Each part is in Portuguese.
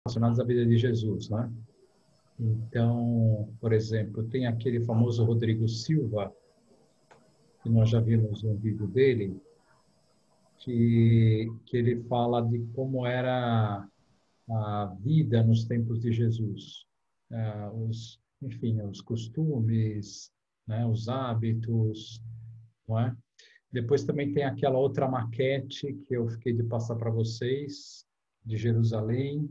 relacionados à vida de Jesus, né? Então, por exemplo, tem aquele famoso Rodrigo Silva, que nós já vimos um vídeo dele, que ele fala de como era a vida nos tempos de Jesus, enfim, os costumes, né, os hábitos, não é? Depois também tem aquela outra maquete que eu fiquei de passar para vocês, de Jerusalém,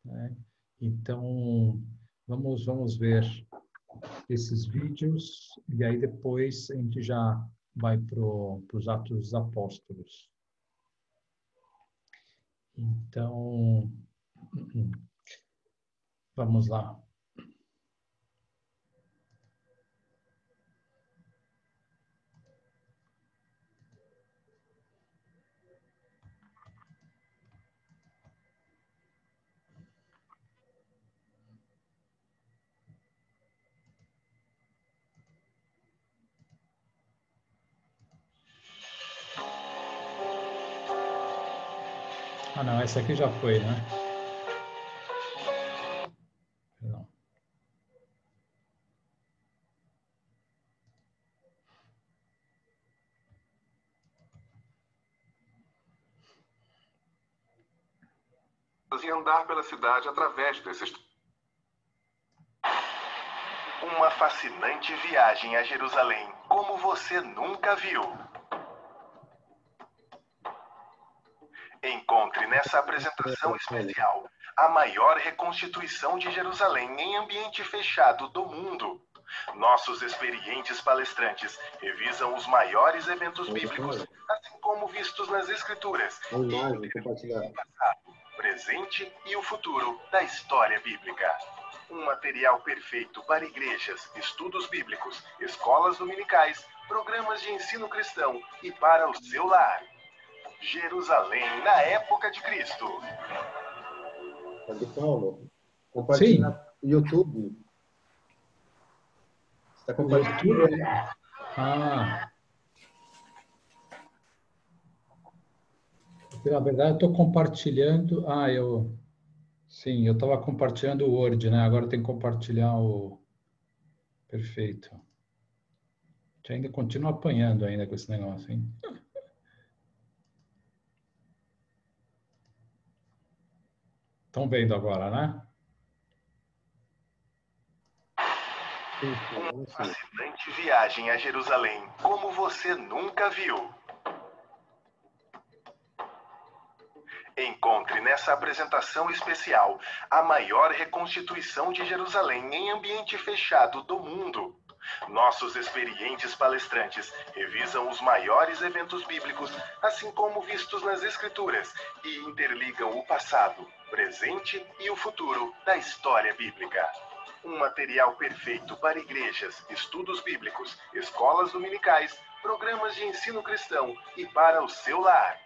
né? Então, vamos ver esses vídeos e aí depois a gente já vai para os Atos dos Apóstolos. Então, vamos lá. Ah, não, essa aqui já foi, né? Não. E andar pela cidade através desses... Uma fascinante viagem a Jerusalém, como você nunca viu. Encontre nessa apresentação especial a maior reconstituição de Jerusalém em ambiente fechado do mundo. Nossos experientes palestrantes revisam os maiores eventos bíblicos, assim como vistos nas Escrituras, e o passado, presente e o futuro da história bíblica. Um material perfeito para igrejas, estudos bíblicos, escolas dominicais, programas de ensino cristão e para o seu lar. Jerusalém na época de Cristo. Padre Paulo, compartilha no YouTube. Está compartilhando? Ah. Na verdade, eu estou compartilhando. Sim, eu estava compartilhando o Word, né? Agora tem que compartilhar o. Perfeito. A gente ainda continua apanhando ainda com esse negócio, hein? Estão vendo agora, né? Uma fascinante viagem a Jerusalém, como você nunca viu. Encontre nessa apresentação especial a maior reconstituição de Jerusalém em ambiente fechado do mundo. Nossos experientes palestrantes revisam os maiores eventos bíblicos, assim como vistos nas Escrituras, e interligam o passado, presente e o futuro da história bíblica. Um material perfeito para igrejas, estudos bíblicos, escolas dominicais, programas de ensino cristão e para o seu lar.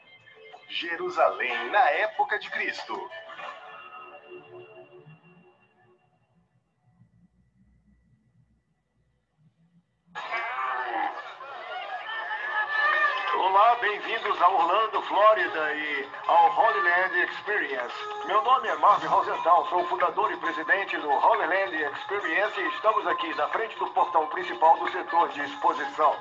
Jerusalém na época de Cristo. Olá, bem-vindos a Orlando, Flórida e ao Holy Land Experience. Meu nome é Marvin Rosenthal, sou o fundador e presidente do Holy Land Experience e estamos aqui na frente do portão principal do setor de exposição.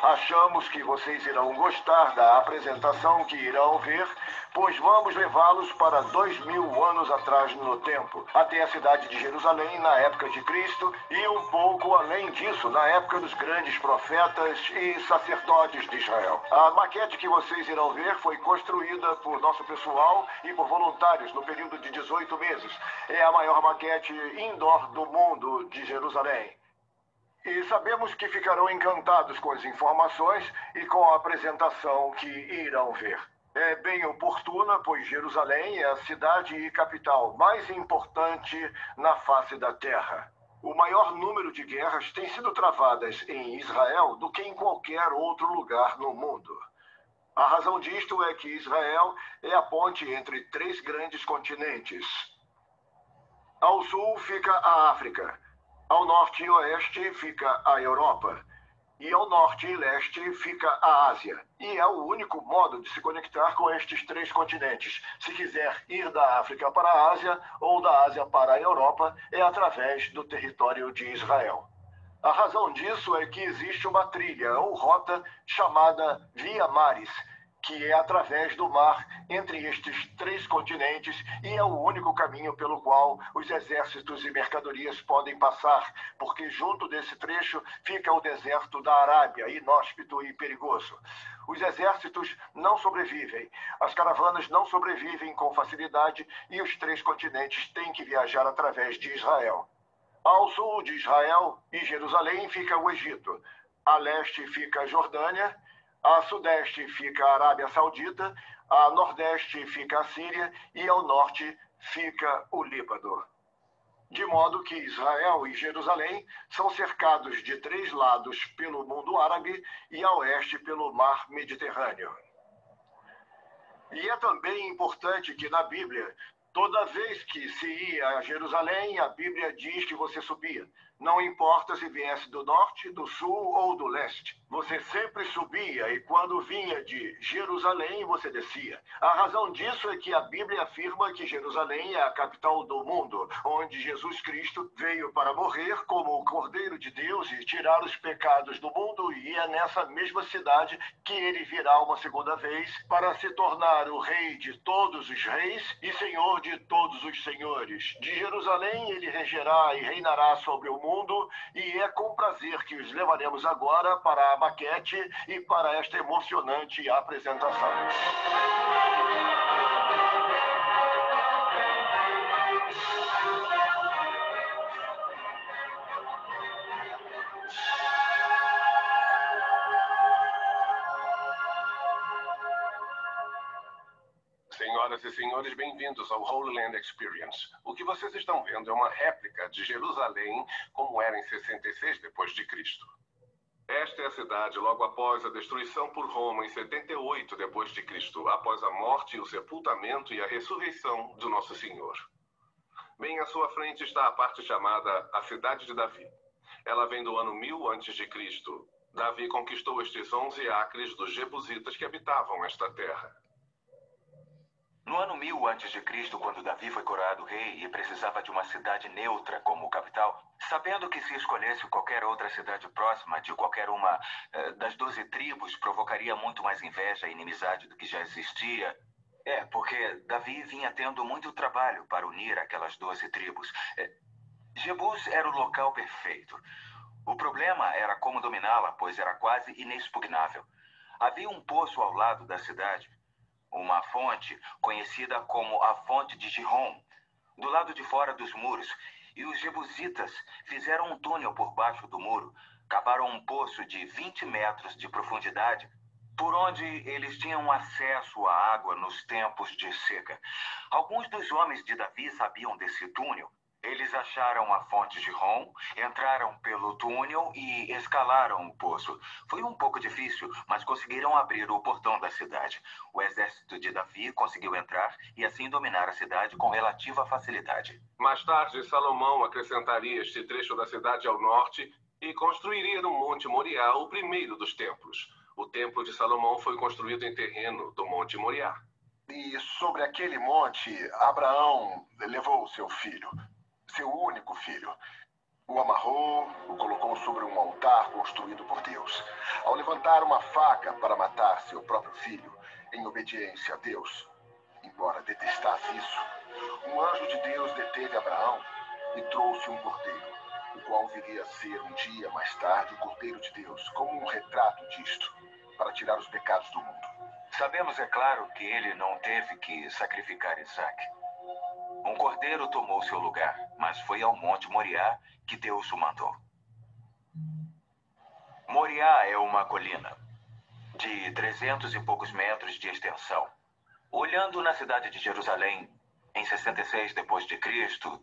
Achamos que vocês irão gostar da apresentação que irão ver, pois vamos levá-los para 2000 anos atrás no tempo, até a cidade de Jerusalém na época de Cristo e um pouco além disso, na época dos grandes profetas e sacerdotes de Israel. A maquete que vocês irão ver foi construída por nosso pessoal e por voluntários no período de 18 meses. É a maior maquete indoor do mundo de Jerusalém. E sabemos que ficarão encantados com as informações e com a apresentação que irão ver. É bem oportuna, pois Jerusalém é a cidade e capital mais importante na face da Terra. O maior número de guerras tem sido travadas em Israel do que em qualquer outro lugar no mundo. A razão disto é que Israel é a ponte entre 3 grandes continentes. Ao sul fica a África. Ao norte e oeste fica a Europa. E ao norte e leste fica a Ásia. E é o único modo de se conectar com estes 3 continentes. Se quiser ir da África para a Ásia ou da Ásia para a Europa, é através do território de Israel. A razão disso é que existe uma trilha ou rota chamada Via Maris, que é através do mar entre estes 3 continentes e é o único caminho pelo qual os exércitos e mercadorias podem passar, porque junto desse trecho fica o deserto da Arábia, inóspito e perigoso. Os exércitos não sobrevivem, as caravanas não sobrevivem com facilidade e os 3 continentes têm que viajar através de Israel. Ao sul de Israel e Jerusalém fica o Egito, a leste fica a Jordânia, a sudeste fica a Arábia Saudita, a nordeste fica a Síria e ao norte fica o Líbano. De modo que Israel e Jerusalém são cercados de 3 lados pelo mundo árabe e a oeste pelo mar Mediterrâneo. E é também importante que na Bíblia, toda vez que se ia a Jerusalém, a Bíblia diz que você subia. Não importa se viesse do norte, do sul ou do leste. Você sempre subia e quando vinha de Jerusalém, você descia. A razão disso é que a Bíblia afirma que Jerusalém é a capital do mundo, onde Jesus Cristo veio para morrer como o Cordeiro de Deus e tirar os pecados do mundo, e é nessa mesma cidade que ele virá uma segunda vez para se tornar o Rei de todos os reis e Senhor de todos os senhores. De Jerusalém ele regerá e reinará sobre o mundo, e é com prazer que os levaremos agora para a maquete e para esta emocionante apresentação. Senhoras e senhores, bem-vindos ao Holy Land Experience. O que vocês estão vendo é uma réplica de Jerusalém como era em 66 d.C. Esta é a cidade logo após a destruição por Roma em 78 d.C., após a morte, o sepultamento e a ressurreição do Nosso Senhor. Bem à sua frente está a parte chamada a Cidade de Davi. Ela vem do ano 1000 a.C. Davi conquistou estes 11 acres dos jebusitas que habitavam esta terra. No ano 1000 a.C., quando Davi foi coroado rei e precisava de uma cidade neutra como capital, sabendo que se escolhesse qualquer outra cidade próxima de qualquer uma das 12 tribos provocaria muito mais inveja e inimizade do que já existia. Porque Davi vinha tendo muito trabalho para unir aquelas 12 tribos. Jebus era o local perfeito. O problema era como dominá-la, pois era quase inexpugnável. Havia um poço ao lado da cidade, uma fonte conhecida como a Fonte de Gihon, do lado de fora dos muros, e os jebusitas fizeram um túnel por baixo do muro, cavaram um poço de 20 metros de profundidade, por onde eles tinham acesso à água nos tempos de seca. Alguns dos homens de Davi sabiam desse túnel. Eles acharam a fonte de Gihon, entraram pelo túnel e escalaram o poço. Foi um pouco difícil, mas conseguiram abrir o portão da cidade. O exército de Davi conseguiu entrar e assim dominar a cidade com relativa facilidade. Mais tarde, Salomão acrescentaria este trecho da cidade ao norte e construiria no Monte Moriá o primeiro dos templos. O templo de Salomão foi construído em terreno do Monte Moriá. E sobre aquele monte, Abraão levou o seu filho, seu único filho. O amarrou, o colocou sobre um altar construído por Deus. Ao levantar uma faca para matar seu próprio filho, em obediência a Deus, embora detestasse isso, um anjo de Deus deteve Abraão e trouxe um cordeiro, o qual viria a ser um dia mais tarde o Cordeiro de Deus, como um retrato disto, para tirar os pecados do mundo. Sabemos, é claro, que ele não teve que sacrificar Isaac. Um cordeiro tomou seu lugar, mas foi ao Monte Moriá que Deus o mandou. Moriá é uma colina de 300 e poucos metros de extensão. Olhando na cidade de Jerusalém, em 66 d.C.,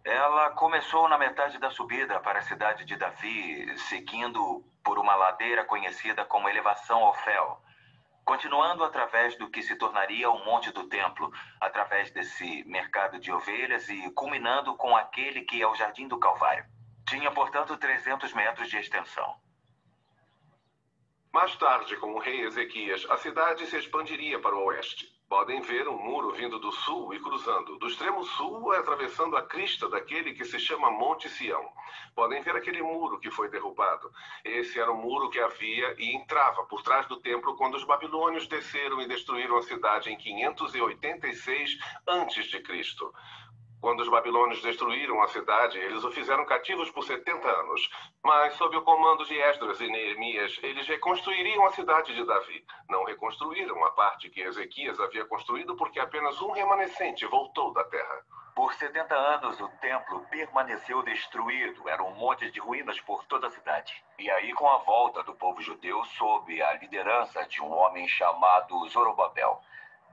ela começou na metade da subida para a cidade de Davi, seguindo por uma ladeira conhecida como Elevação Ofel, continuando através do que se tornaria o Monte do Templo, através desse mercado de ovelhas e culminando com aquele que é o Jardim do Calvário. Tinha, portanto, 300 metros de extensão. Mais tarde, com o rei Ezequias, a cidade se expandiria para o oeste. Podem ver um muro vindo do sul e cruzando. Do extremo sul, atravessando a crista daquele que se chama Monte Sião. Podem ver aquele muro que foi derrubado. Esse era o muro que havia e entrava por trás do templo quando os babilônios desceram e destruíram a cidade em 586 a.C. Quando os babilônios destruíram a cidade, eles o fizeram cativos por 70 anos. Mas, sob o comando de Esdras e Neemias, eles reconstruiriam a cidade de Davi. Não reconstruíram a parte que Ezequias havia construído porque apenas um remanescente voltou da terra. Por 70 anos, o templo permaneceu destruído. Era um monte de ruínas por toda a cidade. E aí, com a volta do povo judeu, sob a liderança de um homem chamado Zorobabel.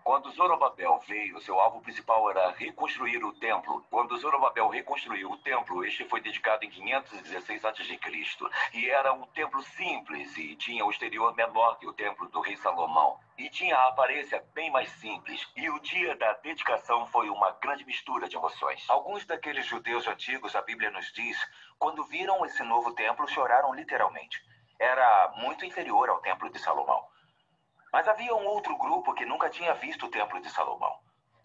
Quando Zorobabel veio, seu alvo principal era reconstruir o templo. Quando Zorobabel reconstruiu o templo, este foi dedicado em 516 a.C. E era um templo simples e tinha o exterior menor que o templo do rei Salomão. E tinha a aparência bem mais simples. E o dia da dedicação foi uma grande mistura de emoções. Alguns daqueles judeus antigos, a Bíblia nos diz, quando viram esse novo templo, choraram literalmente. Era muito inferior ao templo de Salomão. Mas havia um outro grupo que nunca tinha visto o Templo de Salomão.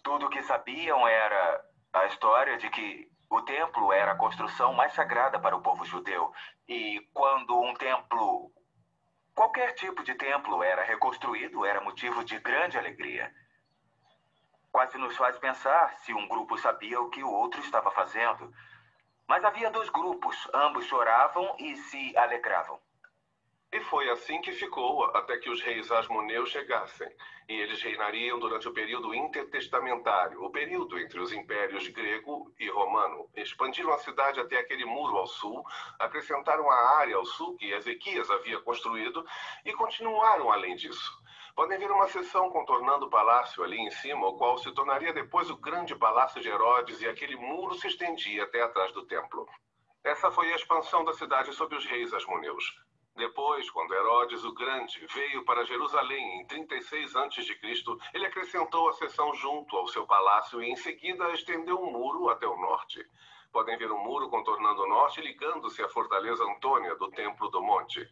Tudo o que sabiam era a história de que o templo era a construção mais sagrada para o povo judeu. E quando um templo, qualquer tipo de templo, era reconstruído, era motivo de grande alegria. Quase nos faz pensar se um grupo sabia o que o outro estava fazendo. Mas havia dois grupos, ambos choravam e se alegravam. E foi assim que ficou até que os reis asmoneus chegassem. E eles reinariam durante o período intertestamentário, o período entre os impérios grego e romano. Expandiram a cidade até aquele muro ao sul, acrescentaram a área ao sul que Ezequias havia construído e continuaram além disso. Podem ver uma seção contornando o palácio ali em cima, o qual se tornaria depois o grande palácio de Herodes, e aquele muro se estendia até atrás do templo. Essa foi a expansão da cidade sob os reis asmoneus. Depois, quando Herodes o Grande veio para Jerusalém em 36 a.C., ele acrescentou a seção junto ao seu palácio e em seguida estendeu um muro até o norte. Podem ver um muro contornando o norte ligando-se à fortaleza Antônia do Templo do Monte.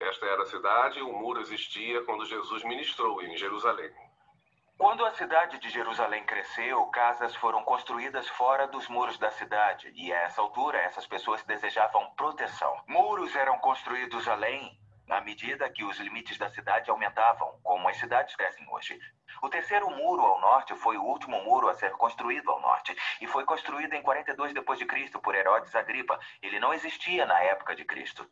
Esta era a cidade e o muro existia quando Jesus ministrou em Jerusalém. Quando a cidade de Jerusalém cresceu, casas foram construídas fora dos muros da cidade. E a essa altura, essas pessoas desejavam proteção. Muros eram construídos além, à medida que os limites da cidade aumentavam, como as cidades crescem hoje. O terceiro muro ao norte foi o último muro a ser construído ao norte. E foi construído em 42 d.C. por Herodes Agripa. Ele não existia na época de Cristo.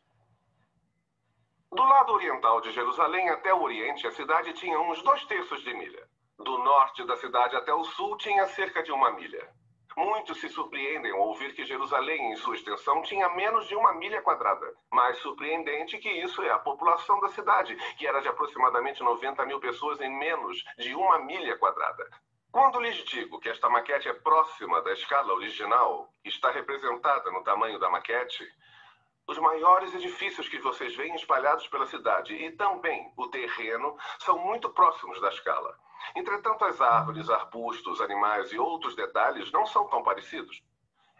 Do lado oriental de Jerusalém até o oriente, a cidade tinha uns 2/3 de milha. Do norte da cidade até o sul tinha cerca de 1 milha. Muitos se surpreendem ao ouvir que Jerusalém, em sua extensão, tinha menos de 1 milha quadrada. Mais surpreendente que isso é a população da cidade, que era de aproximadamente 90 mil pessoas em menos de 1 milha quadrada. Quando lhes digo que esta maquete é próxima da escala original, está representada no tamanho da maquete, os maiores edifícios que vocês veem espalhados pela cidade e também o terreno são muito próximos da escala. Entretanto, as árvores, arbustos, animais e outros detalhes não são tão parecidos.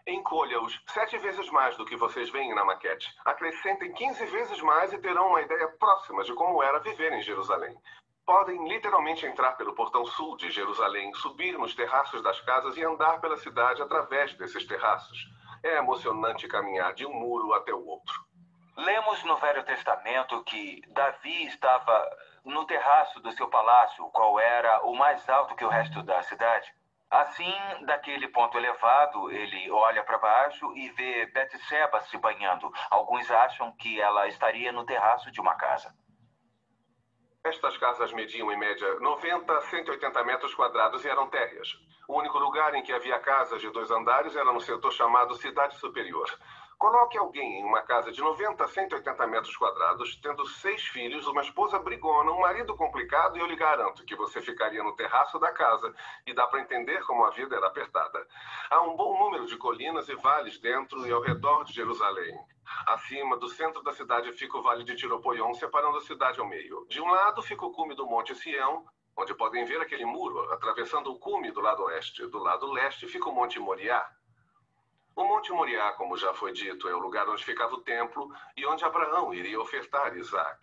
Encolha-os 7 vezes mais do que vocês veem na maquete. Acrescentem 15 vezes mais e terão uma ideia próxima de como era viver em Jerusalém. Podem literalmente entrar pelo portão sul de Jerusalém, subir nos terraços das casas e andar pela cidade através desses terraços. É emocionante caminhar de um muro até o outro. Lemos no Velho Testamento que Davi estava no terraço do seu palácio, qual era o mais alto que o resto da cidade. Assim, daquele ponto elevado, ele olha para baixo e vê Betseba se banhando. Alguns acham que ela estaria no terraço de uma casa. Estas casas mediam em média 90 a 180 metros quadrados e eram térreas. O único lugar em que havia casas de 2 andares era no setor chamado Cidade Superior. Coloque alguém em uma casa de 90 a 180 metros quadrados, tendo 6 filhos, uma esposa brigona, um marido complicado, e eu lhe garanto que você ficaria no terraço da casa, e dá para entender como a vida era apertada. Há um bom número de colinas e vales dentro e ao redor de Jerusalém. Acima do centro da cidade fica o Vale de Tiropoion, separando a cidade ao meio. De um lado fica o cume do Monte Sião, onde podem ver aquele muro atravessando o cume do lado oeste. Do lado leste fica o Monte Moriá. O Monte Moriá, como já foi dito, é o lugar onde ficava o templo e onde Abraão iria ofertar Isaac.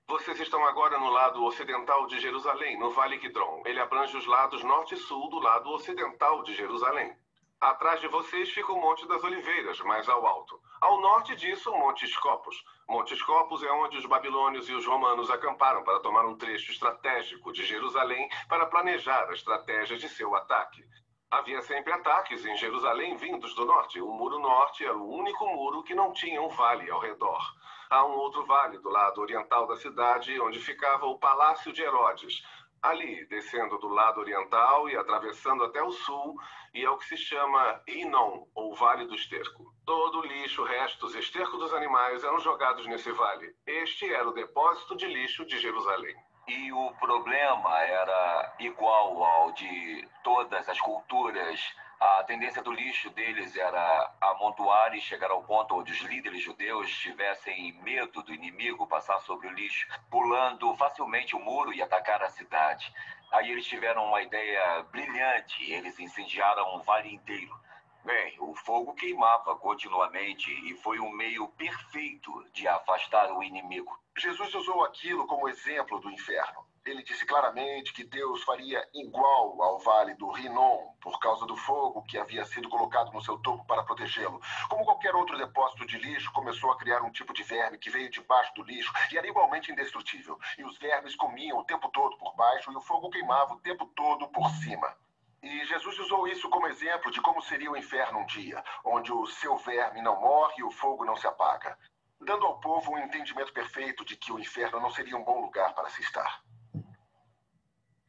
Vocês estão agora no lado ocidental de Jerusalém, no Vale Quidron. Ele abrange os lados norte e sul do lado ocidental de Jerusalém. Atrás de vocês fica o Monte das Oliveiras, mais ao alto. Ao norte disso, o Monte Escopos. Monte Escopos é onde os babilônios e os romanos acamparam para tomar um trecho estratégico de Jerusalém para planejar a estratégia de seu ataque. Havia sempre ataques em Jerusalém vindos do norte. O Muro Norte era o único muro que não tinha um vale ao redor. Há um outro vale do lado oriental da cidade, onde ficava o Palácio de Herodes. Ali, descendo do lado oriental e atravessando até o sul, e é o que se chama Inom, ou Vale do Esterco. Todo lixo, restos e esterco dos animais eram jogados nesse vale. Este era o depósito de lixo de Jerusalém. E o problema era igual ao de todas as culturas. A tendência do lixo deles era amontoar e chegar ao ponto onde os líderes judeus tivessem medo do inimigo passar sobre o lixo, pulando facilmente o muro e atacar a cidade. Aí eles tiveram uma ideia brilhante, eles incendiaram o vale inteiro. Bem, o fogo queimava continuamente e foi um meio perfeito de afastar o inimigo. Jesus usou aquilo como exemplo do inferno. Ele disse claramente que Deus faria igual ao vale do Rinom, por causa do fogo que havia sido colocado no seu topo para protegê-lo. Como qualquer outro depósito de lixo, começou a criar um tipo de verme que veio debaixo do lixo e era igualmente indestrutível. E os vermes comiam o tempo todo por baixo e o fogo queimava o tempo todo por cima. E Jesus usou isso como exemplo de como seria o inferno um dia, onde o seu verme não morre e o fogo não se apaga, dando ao povo um entendimento perfeito de que o inferno não seria um bom lugar para se estar.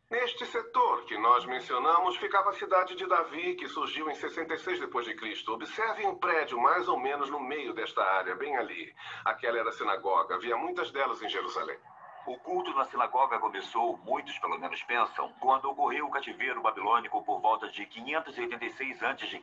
Neste setor que nós mencionamos ficava a cidade de Davi, que surgiu em 66 d.C. Observem um prédio mais ou menos no meio desta área, bem ali. Aquela era a sinagoga, havia muitas delas em Jerusalém. O culto na sinagoga começou, muitos pelo menos pensam, quando ocorreu o cativeiro babilônico por volta de 586 a.C.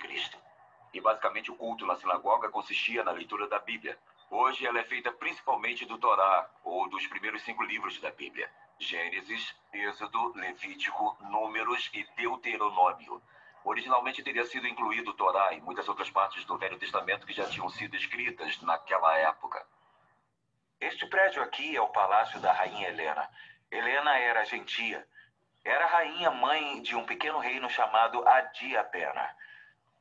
E basicamente o culto na sinagoga consistia na leitura da Bíblia. Hoje ela é feita principalmente do Torá, ou dos primeiros 5 livros da Bíblia. Gênesis, Êxodo, Levítico, Números e Deuteronômio. Originalmente teria sido incluído o Torá e muitas outras partes do Velho Testamento que já tinham sido escritas naquela época. Este prédio aqui é o palácio da rainha Helena. Helena era gentia. Era rainha mãe de um pequeno reino chamado Adiapena.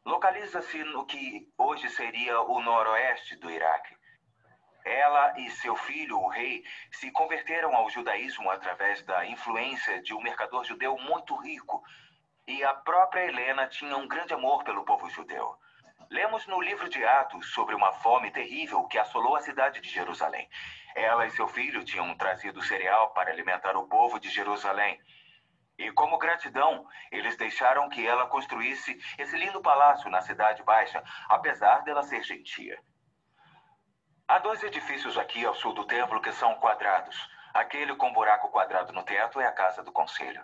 Localiza-se no que hoje seria o noroeste do Iraque. Ela e seu filho, o rei, se converteram ao judaísmo através da influência de um mercador judeu muito rico. E a própria Helena tinha um grande amor pelo povo judeu. Lemos no livro de Atos sobre uma fome terrível que assolou a cidade de Jerusalém. Ela e seu filho tinham trazido cereal para alimentar o povo de Jerusalém. E como gratidão, eles deixaram que ela construísse esse lindo palácio na Cidade Baixa, apesar dela ser gentia. Há 2 edifícios aqui ao sul do templo que são quadrados. Aquele com buraco quadrado no teto é a Casa do Conselho.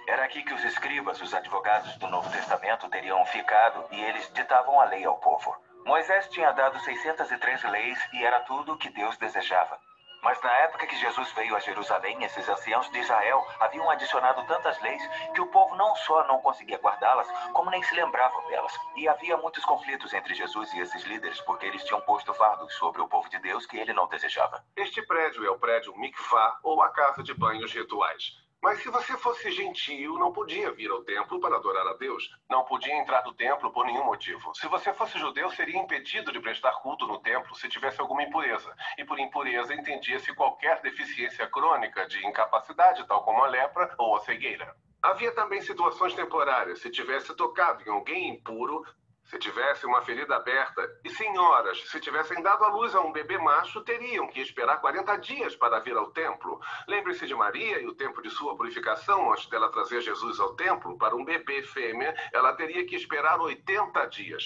Era aqui que os escribas, os advogados do Novo Testamento, teriam ficado e eles ditavam a lei ao povo. Moisés tinha dado 613 leis e era tudo o que Deus desejava. Mas na época que Jesus veio a Jerusalém, esses anciãos de Israel haviam adicionado tantas leis que o povo não só não conseguia guardá-las, como nem se lembravam delas. E havia muitos conflitos entre Jesus e esses líderes, porque eles tinham posto fardos sobre o povo de Deus que ele não desejava. Este prédio é o prédio Mikvah, ou a casa de banhos rituais. Mas se você fosse gentio, não podia vir ao templo para adorar a Deus. Não podia entrar no templo por nenhum motivo. Se você fosse judeu, seria impedido de prestar culto no templo se tivesse alguma impureza. E por impureza entendia-se qualquer deficiência crônica de incapacidade, tal como a lepra ou a cegueira. Havia também situações temporárias. Se tivesse tocado em alguém impuro, se tivesse uma ferida aberta, e senhoras, se tivessem dado à luz a um bebê macho, teriam que esperar 40 dias para vir ao templo. Lembre-se de Maria e o tempo de sua purificação antes dela trazer Jesus ao templo. Para um bebê fêmea, ela teria que esperar 80 dias.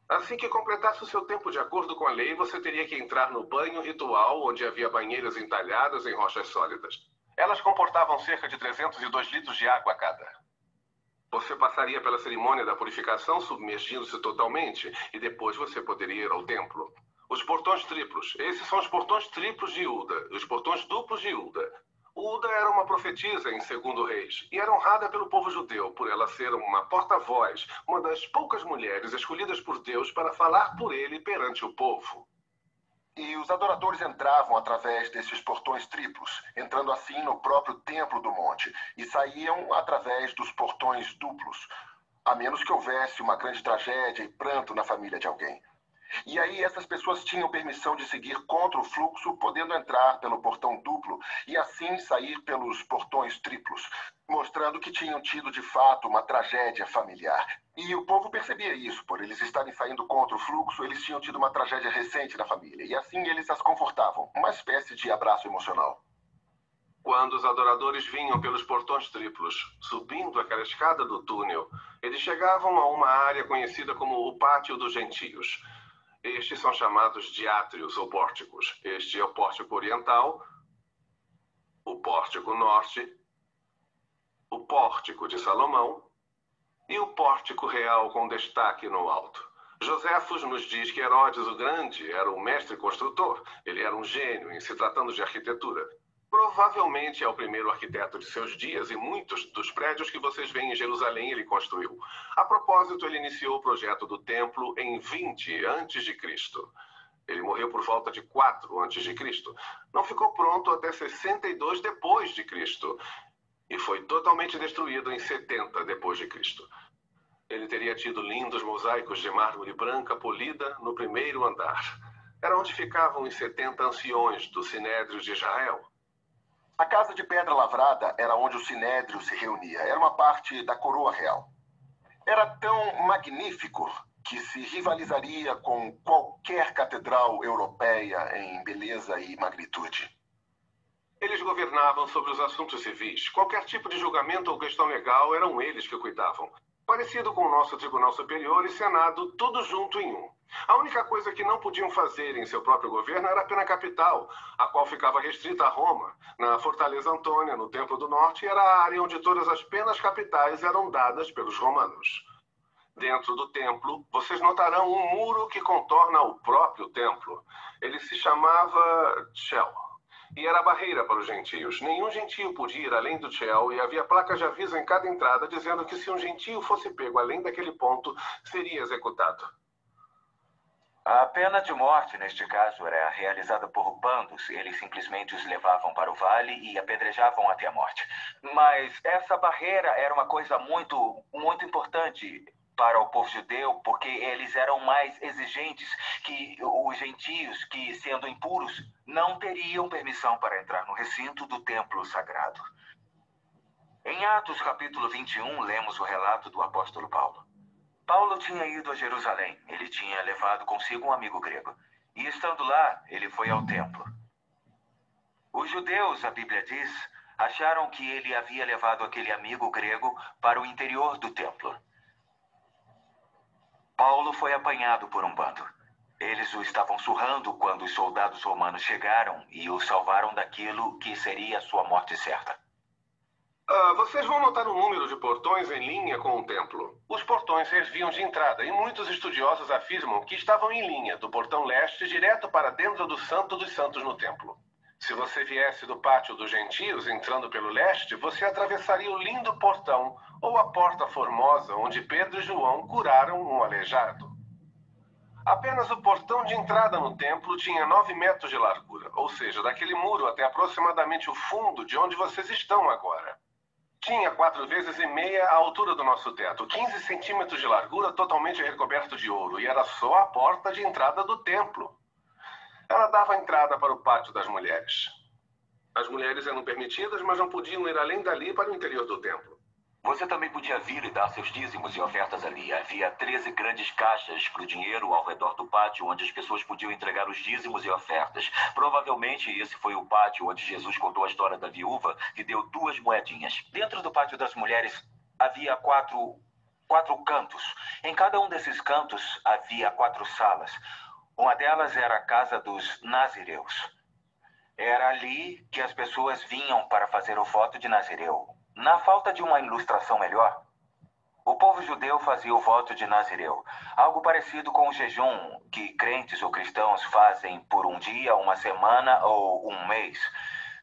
Assim que completasse o seu tempo de acordo com a lei, você teria que entrar no banho ritual, onde havia banheiras entalhadas em rochas sólidas. Elas comportavam cerca de 302 litros de água cada. Você passaria pela cerimônia da purificação, submergindo-se totalmente, e depois você poderia ir ao templo. Os portões triplos. Esses são os portões triplos de Hilda, os portões duplos de Hilda. Hulda era uma profetisa em 2 Reis e era honrada pelo povo judeu por ela ser uma porta-voz, uma das poucas mulheres escolhidas por Deus para falar por ele perante o povo. E os adoradores entravam através desses portões triplos, entrando assim no próprio templo do monte, e saíam através dos portões duplos, a menos que houvesse uma grande tragédia e pranto na família de alguém. E aí essas pessoas tinham permissão de seguir contra o fluxo, podendo entrar pelo portão duplo e assim sair pelos portões triplos, mostrando que tinham tido de fato uma tragédia familiar. E o povo percebia isso, por eles estarem saindo contra o fluxo, eles tinham tido uma tragédia recente na família, e assim eles as confortavam, uma espécie de abraço emocional. Quando os adoradores vinham pelos portões triplos, subindo aquela escada do túnel, eles chegavam a uma área conhecida como o Pátio dos Gentios. Estes são chamados de átrios ou pórticos. Este é o pórtico oriental, o pórtico norte, o pórtico de Salomão e o pórtico real com destaque no alto. Joséfos nos diz que Herodes o Grande era um mestre construtor. Ele era um gênio em se tratando de arquitetura. Provavelmente é o primeiro arquiteto de seus dias e muitos dos prédios que vocês veem em Jerusalém ele construiu. A propósito, ele iniciou o projeto do templo em 20 a.C. Ele morreu por volta de 4 a.C. Não ficou pronto até 62 depois de Cristo e foi totalmente destruído em 70 depois de Cristo. Ele teria tido lindos mosaicos de mármore branca polida no primeiro andar. Era onde ficavam os 70 anciões do Sinédrio de Israel. A Casa de Pedra Lavrada era onde o Sinédrio se reunia. Era uma parte da coroa real. Era tão magnífico que se rivalizaria com qualquer catedral europeia em beleza e magnitude. Eles governavam sobre os assuntos civis. Qualquer tipo de julgamento ou questão legal eram eles que cuidavam. Parecido com o nosso Tribunal Superior e Senado, tudo junto em um. A única coisa que não podiam fazer em seu próprio governo era a pena capital, a qual ficava restrita a Roma. Na Fortaleza Antônia, no Templo do Norte, era a área onde todas as penas capitais eram dadas pelos romanos. Dentro do templo, vocês notarão um muro que contorna o próprio templo. Ele se chamava Shell. E era a barreira para os gentios. Nenhum gentio podia ir além do Shell e havia placas de aviso em cada entrada dizendo que se um gentio fosse pego além daquele ponto, seria executado. A pena de morte, neste caso, era realizada por bandos. Eles simplesmente os levavam para o vale e apedrejavam até a morte. Mas essa barreira era uma coisa muito importante para o povo judeu, porque eles eram mais exigentes que os gentios, que, sendo impuros, não teriam permissão para entrar no recinto do templo sagrado. Em Atos, capítulo 21, lemos o relato do apóstolo Paulo. Paulo tinha ido a Jerusalém. Ele tinha levado consigo um amigo grego. E, estando lá, ele foi ao templo. Os judeus, a Bíblia diz, acharam que ele havia levado aquele amigo grego para o interior do templo. Paulo foi apanhado por um bando. Eles o estavam surrando quando os soldados romanos chegaram e o salvaram daquilo que seria a sua morte certa. Vocês vão notar um número de portões em linha com o templo. Os portões serviam de entrada e muitos estudiosos afirmam que estavam em linha do portão leste direto para dentro do Santo dos Santos no templo. Se você viesse do Pátio dos Gentios entrando pelo leste, você atravessaria o lindo portão ou a Porta Formosa, onde Pedro e João curaram um aleijado. Apenas o portão de entrada no templo tinha 9 metros de largura, ou seja, daquele muro até aproximadamente o fundo de onde vocês estão agora. Tinha 4,5 vezes a altura do nosso teto, 15 centímetros de largura, totalmente recoberto de ouro, e era só a porta de entrada do templo. Ela dava entrada para o pátio das mulheres. As mulheres eram permitidas, mas não podiam ir além dali para o interior do templo. Você também podia vir e dar seus dízimos e ofertas ali. Havia 13 grandes caixas para o dinheiro ao redor do pátio, onde as pessoas podiam entregar os dízimos e ofertas. Provavelmente esse foi o pátio onde Jesus contou a história da viúva, que deu 2 moedinhas. Dentro do pátio das mulheres havia quatro cantos. Em cada um desses cantos havia 4 salas. Uma delas era a casa dos nazireus. Era ali que as pessoas vinham para fazer o voto de Nazireu. Na falta de uma ilustração melhor, o povo judeu fazia o voto de Nazireu, algo parecido com o jejum que crentes ou cristãos fazem por um dia, uma semana ou um mês.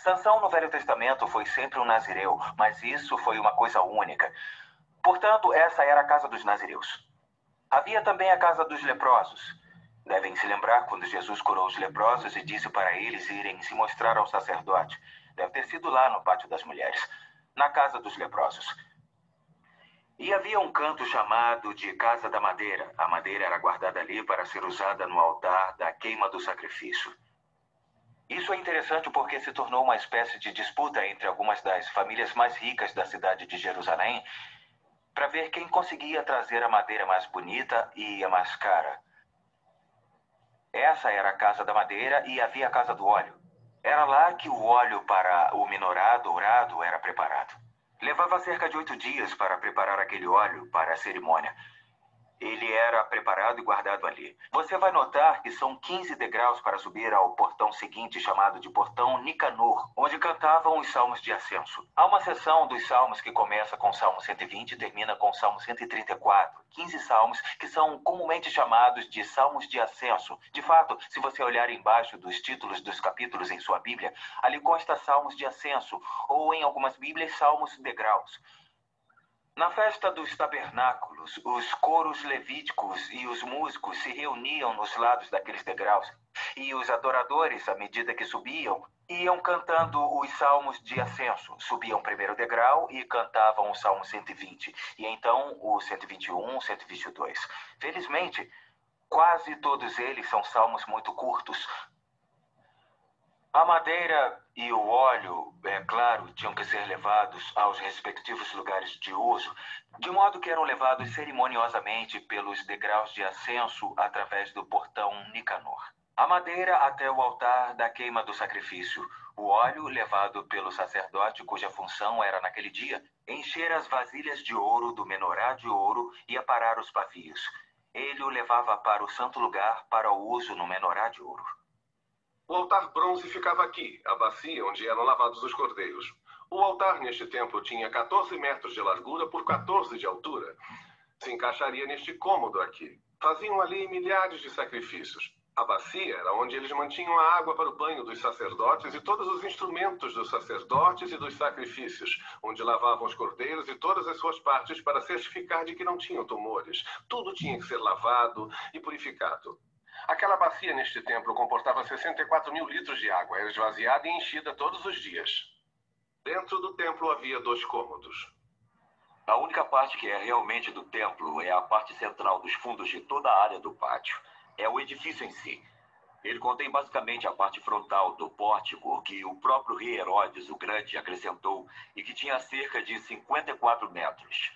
Sansão, no Velho Testamento, foi sempre um nazireu, mas isso foi uma coisa única. Portanto, essa era a casa dos nazireus. Havia também a casa dos leprosos. Devem se lembrar quando Jesus curou os leprosos e disse para eles irem se mostrar ao sacerdote. Deve ter sido lá no Pátio das Mulheres, na casa dos leprosos. E havia um canto chamado de Casa da Madeira. A madeira era guardada ali para ser usada no altar da queima do sacrifício. Isso é interessante porque se tornou uma espécie de disputa entre algumas das famílias mais ricas da cidade de Jerusalém para ver quem conseguia trazer a madeira mais bonita e a mais cara. Essa era a Casa da Madeira e havia a Casa do Óleo. Era lá que o óleo para o menorá dourado era preparado. Levava cerca de 8 dias para preparar aquele óleo para a cerimônia. Ele era preparado e guardado ali. Você vai notar que são 15 degraus para subir ao portão seguinte, chamado de Portão Nicanor, onde cantavam os salmos de ascenso. Há uma seção dos salmos que começa com o Salmo 120 e termina com o Salmo 134. 15 salmos que são comumente chamados de salmos de ascenso. De fato, se você olhar embaixo dos títulos dos capítulos em sua Bíblia, ali consta salmos de ascenso, ou em algumas Bíblias, salmos degraus. Na festa dos tabernáculos, os coros levíticos e os músicos se reuniam nos lados daqueles degraus. E os adoradores, à medida que subiam, iam cantando os salmos de ascenso. Subiam o primeiro degrau e cantavam o Salmo 120. E então o 121, 122. Felizmente, quase todos eles são salmos muito curtos. A madeira e o óleo, é claro, tinham que ser levados aos respectivos lugares de uso, de modo que eram levados cerimoniosamente pelos degraus de ascenso através do portão Nicanor. A madeira até o altar da queima do sacrifício. O óleo levado pelo sacerdote, cuja função era, naquele dia, encher as vasilhas de ouro do menorá de ouro e aparar os pavios. Ele o levava para o santo lugar para o uso no menorá de ouro. O altar bronze ficava aqui, a bacia onde eram lavados os cordeiros. O altar neste templo tinha 14 metros de largura por 14 de altura. Se encaixaria neste cômodo aqui. Faziam ali milhares de sacrifícios. A bacia era onde eles mantinham a água para o banho dos sacerdotes e todos os instrumentos dos sacerdotes e dos sacrifícios, onde lavavam os cordeiros e todas as suas partes para certificar de que não tinham tumores. Tudo tinha que ser lavado e purificado. Aquela bacia neste templo comportava 64 mil litros de água. Era esvaziada e enchida todos os dias. Dentro do templo havia 2 cômodos. A única parte que é realmente do templo é a parte central dos fundos de toda a área do pátio. É o edifício em si. Ele contém basicamente a parte frontal do pórtico que o próprio rei Herodes o Grande acrescentou e que tinha cerca de 54 metros.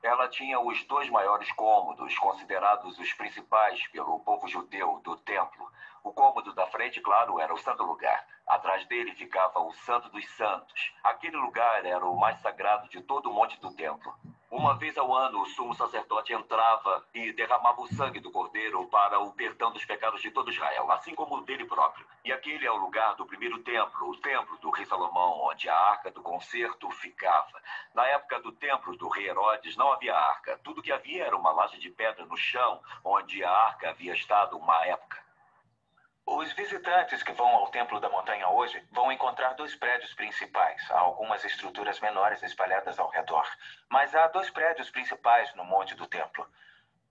Ela tinha os 2 maiores cômodos, considerados os principais pelo povo judeu do templo. O cômodo da frente, claro, era o santo lugar. Atrás dele ficava o Santo dos Santos. Aquele lugar era o mais sagrado de todo o monte do templo. Uma vez ao ano, o sumo sacerdote entrava e derramava o sangue do cordeiro para o perdão dos pecados de todo Israel, assim como o dele próprio. E aquele é o lugar do primeiro templo, o templo do rei Salomão, onde a arca do concerto ficava. Na época do templo do rei Herodes não havia arca. Tudo que havia era uma laje de pedra no chão, onde a arca havia estado uma época. Os visitantes que vão ao Templo da Montanha hoje vão encontrar 2 prédios principais. Há algumas estruturas menores espalhadas ao redor. Mas há 2 prédios principais no Monte do Templo.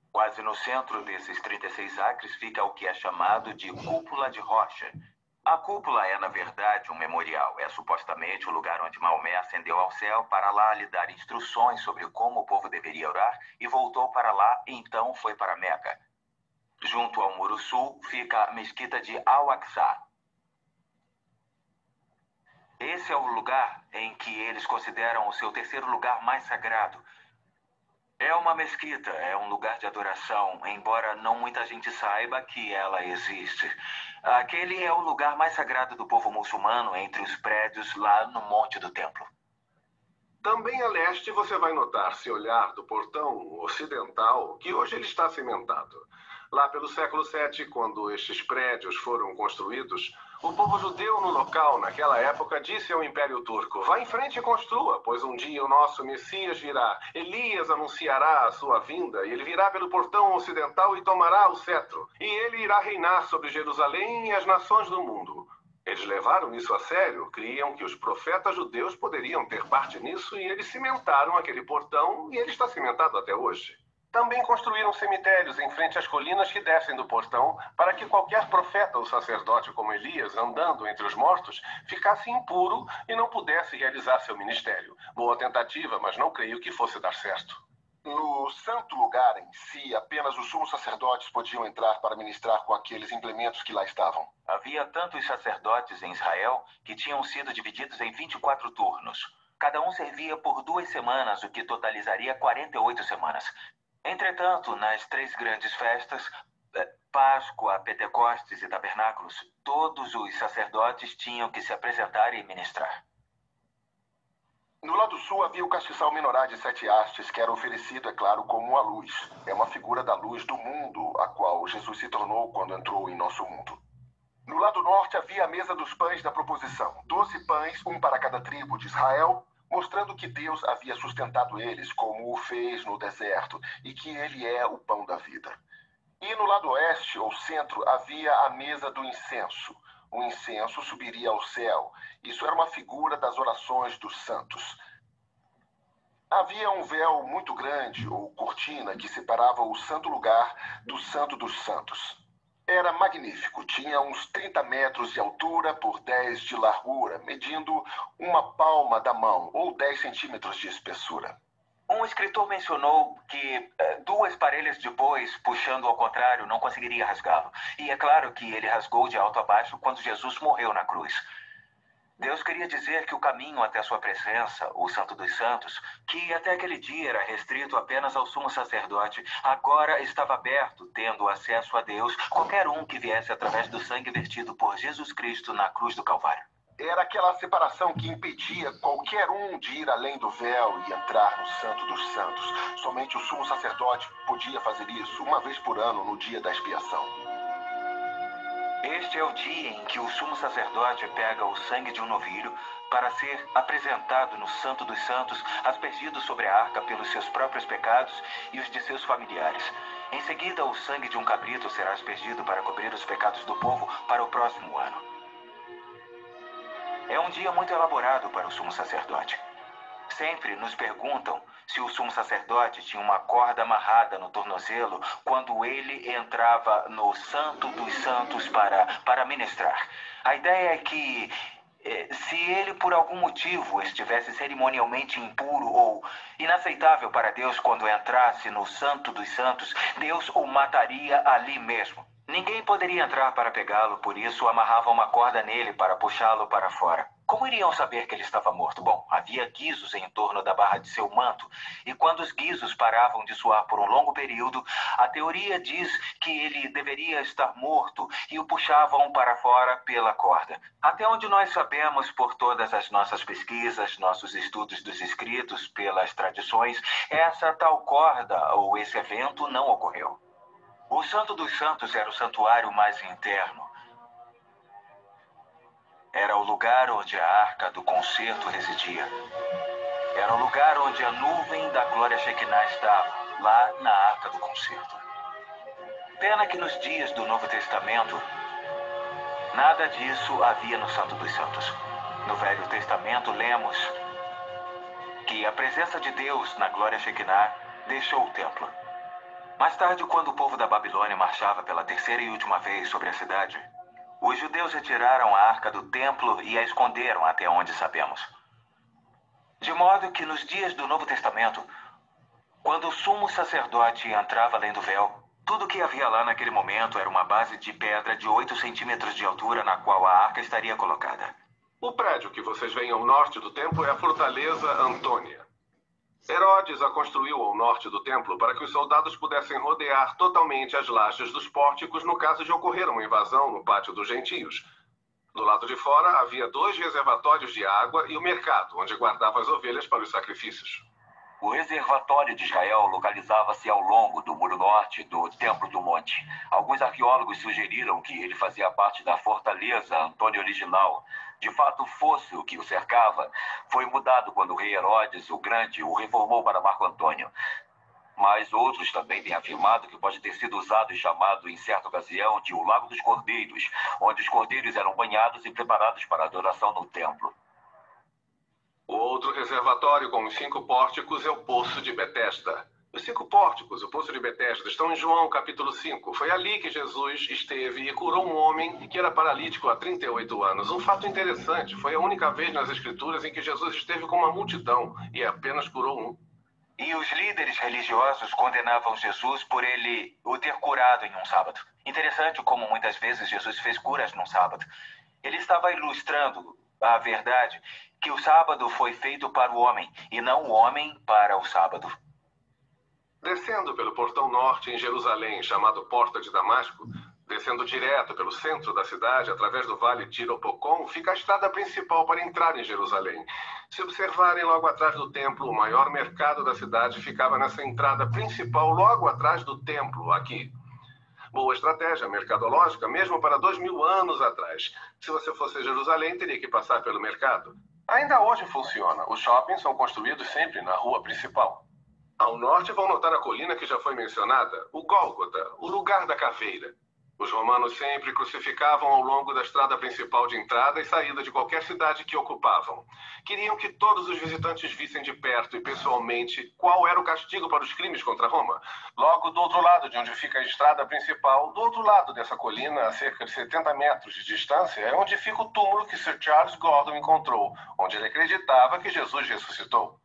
Quase no centro desses 36 acres fica o que é chamado de Cúpula de Rocha. A cúpula é, na verdade, um memorial. É supostamente o lugar onde Maomé ascendeu ao céu para lá lhe dar instruções sobre como o povo deveria orar e voltou para lá e então foi para Meca. Junto ao Muro Sul fica a Mesquita de Al-Aqsa. Esse é o lugar em que eles consideram o seu terceiro lugar mais sagrado. É uma mesquita, é um lugar de adoração, embora não muita gente saiba que ela existe. Aquele é o lugar mais sagrado do povo muçulmano entre os prédios lá no Monte do Templo. Também a leste você vai notar, se olhar do portão ocidental, que hoje ele está cimentado. Lá pelo século VII, quando estes prédios foram construídos, o povo judeu no local, naquela época, disse ao Império Turco: vá em frente e construa, pois um dia o nosso Messias virá. Elias anunciará a sua vinda, e ele virá pelo portão ocidental e tomará o cetro. E ele irá reinar sobre Jerusalém e as nações do mundo. Eles levaram isso a sério, criam que os profetas judeus poderiam ter parte nisso e eles cimentaram aquele portão e ele está cimentado até hoje. Também construíram cemitérios em frente às colinas que descem do portão para que qualquer profeta ou sacerdote como Elias, andando entre os mortos, ficasse impuro e não pudesse realizar seu ministério. Boa tentativa, mas não creio que fosse dar certo. No santo lugar em si, apenas os sumos sacerdotes podiam entrar para ministrar com aqueles implementos que lá estavam. Havia tantos sacerdotes em Israel que tinham sido divididos em 24 turnos. Cada um servia por 2 semanas, o que totalizaria 48 semanas. Entretanto, nas 3 grandes festas, Páscoa, Pentecostes e Tabernáculos, todos os sacerdotes tinham que se apresentar e ministrar. No lado sul havia o castiçal menorá de 7 hastes, que era oferecido, é claro, como a luz. É uma figura da luz do mundo, a qual Jesus se tornou quando entrou em nosso mundo. No lado norte havia a mesa dos pães da proposição. 12 pães, um para cada tribo de Israel, mostrando que Deus havia sustentado eles, como o fez no deserto, e que ele é o pão da vida. E no lado oeste, ou centro, havia a mesa do incenso. O incenso subiria ao céu. Isso era uma figura das orações dos santos. Havia um véu muito grande, ou cortina, que separava o santo lugar do santo dos santos. Era magnífico, tinha uns 30 metros de altura por 10 de largura, medindo uma palma da mão, ou 10 centímetros de espessura. Um escritor mencionou que 2 parelhas de bois puxando ao contrário não conseguiria rasgá-lo. E é claro que ele rasgou de alto a baixo quando Jesus morreu na cruz. Deus queria dizer que o caminho até sua presença, o Santo dos Santos, que até aquele dia era restrito apenas ao sumo sacerdote, agora estava aberto, tendo acesso a Deus, qualquer um que viesse através do sangue vertido por Jesus Cristo na cruz do Calvário. Era aquela separação que impedia qualquer um de ir além do véu e entrar no Santo dos Santos. Somente o sumo sacerdote podia fazer isso uma vez por ano, no dia da expiação. Este é o dia em que o sumo sacerdote pega o sangue de um novilho para ser apresentado no Santo dos Santos, aspergido sobre a arca pelos seus próprios pecados e os de seus familiares. Em seguida, o sangue de um cabrito será aspergido para cobrir os pecados do povo para o próximo ano. É um dia muito elaborado para o sumo sacerdote. Sempre nos perguntam se o sumo sacerdote tinha uma corda amarrada no tornozelo quando ele entrava no Santo dos Santos para ministrar. A ideia é que, se ele por algum motivo estivesse cerimonialmente impuro ou inaceitável para Deus quando entrasse no Santo dos Santos, Deus o mataria ali mesmo. Ninguém poderia entrar para pegá-lo, por isso amarravam uma corda nele para puxá-lo para fora. Como iriam saber que ele estava morto? Bom, havia guizos em torno da barra de seu manto, e quando os guizos paravam de suar por um longo período, a teoria diz que ele deveria estar morto e o puxavam para fora pela corda. Até onde nós sabemos, por todas as nossas pesquisas, nossos estudos dos escritos, pelas tradições, essa tal corda ou esse evento não ocorreu. O Santo dos Santos era o santuário mais interno. Era o lugar onde a arca do concerto residia. Era o lugar onde a nuvem da glória Shekinah estava, lá na arca do concerto. Pena que nos dias do Novo Testamento, nada disso havia no Santo dos Santos. No Velho Testamento lemos que a presença de Deus na glória Shekinah deixou o templo. Mais tarde, quando o povo da Babilônia marchava pela 3ª e última vez sobre a cidade, os judeus retiraram a arca do templo e a esconderam até onde sabemos. De modo que nos dias do Novo Testamento, quando o sumo sacerdote entrava além do véu, tudo o que havia lá naquele momento era uma base de pedra de 8 centímetros de altura na qual a arca estaria colocada. O prédio que vocês veem ao norte do templo é a Fortaleza Antônia. Herodes a construiu ao norte do templo para que os soldados pudessem rodear totalmente as lajes dos pórticos no caso de ocorrer uma invasão no pátio dos gentios. Do lado de fora havia 2 reservatórios de água e o mercado, onde guardava as ovelhas para os sacrifícios. O reservatório de Israel localizava-se ao longo do muro norte do Templo do Monte. Alguns arqueólogos sugeriram que ele fazia parte da fortaleza Antônia original. De fato, fosse o que o cercava, foi mudado quando o rei Herodes o Grande o reformou para Marco Antônio. Mas outros também têm afirmado que pode ter sido usado e chamado em certa ocasião de o Lago dos Cordeiros, onde os cordeiros eram banhados e preparados para a adoração no templo. O outro reservatório com os 5 pórticos é o Poço de Betesda. Os 5 pórticos, o Poço de Betesda, estão em João capítulo 5. Foi ali que Jesus esteve e curou um homem que era paralítico há 38 anos. Um fato interessante, foi a única vez nas Escrituras em que Jesus esteve com uma multidão e apenas curou um. E os líderes religiosos condenavam Jesus por ele o ter curado em um sábado. Interessante como muitas vezes Jesus fez curas num sábado. Ele estava ilustrando a verdade que o sábado foi feito para o homem e não o homem para o sábado. Descendo pelo portão norte em Jerusalém, chamado Porta de Damasco, descendo direto pelo centro da cidade, através do vale Tiro-Pocom, fica a estrada principal para entrar em Jerusalém. Se observarem logo atrás do templo, o maior mercado da cidade ficava nessa entrada principal, logo atrás do templo, aqui. Boa estratégia mercadológica, mesmo para 2000 anos atrás. Se você fosse a Jerusalém, teria que passar pelo mercado. Ainda hoje funciona. Os shoppings são construídos sempre na rua principal. Ao norte vão notar a colina que já foi mencionada, o Gólgota, o lugar da caveira. Os romanos sempre crucificavam ao longo da estrada principal de entrada e saída de qualquer cidade que ocupavam. Queriam que todos os visitantes vissem de perto e pessoalmente qual era o castigo para os crimes contra Roma. Logo do outro lado de onde fica a estrada principal, do outro lado dessa colina, a cerca de 70 metros de distância, é onde fica o túmulo que Sir Charles Gordon encontrou, onde ele acreditava que Jesus ressuscitou.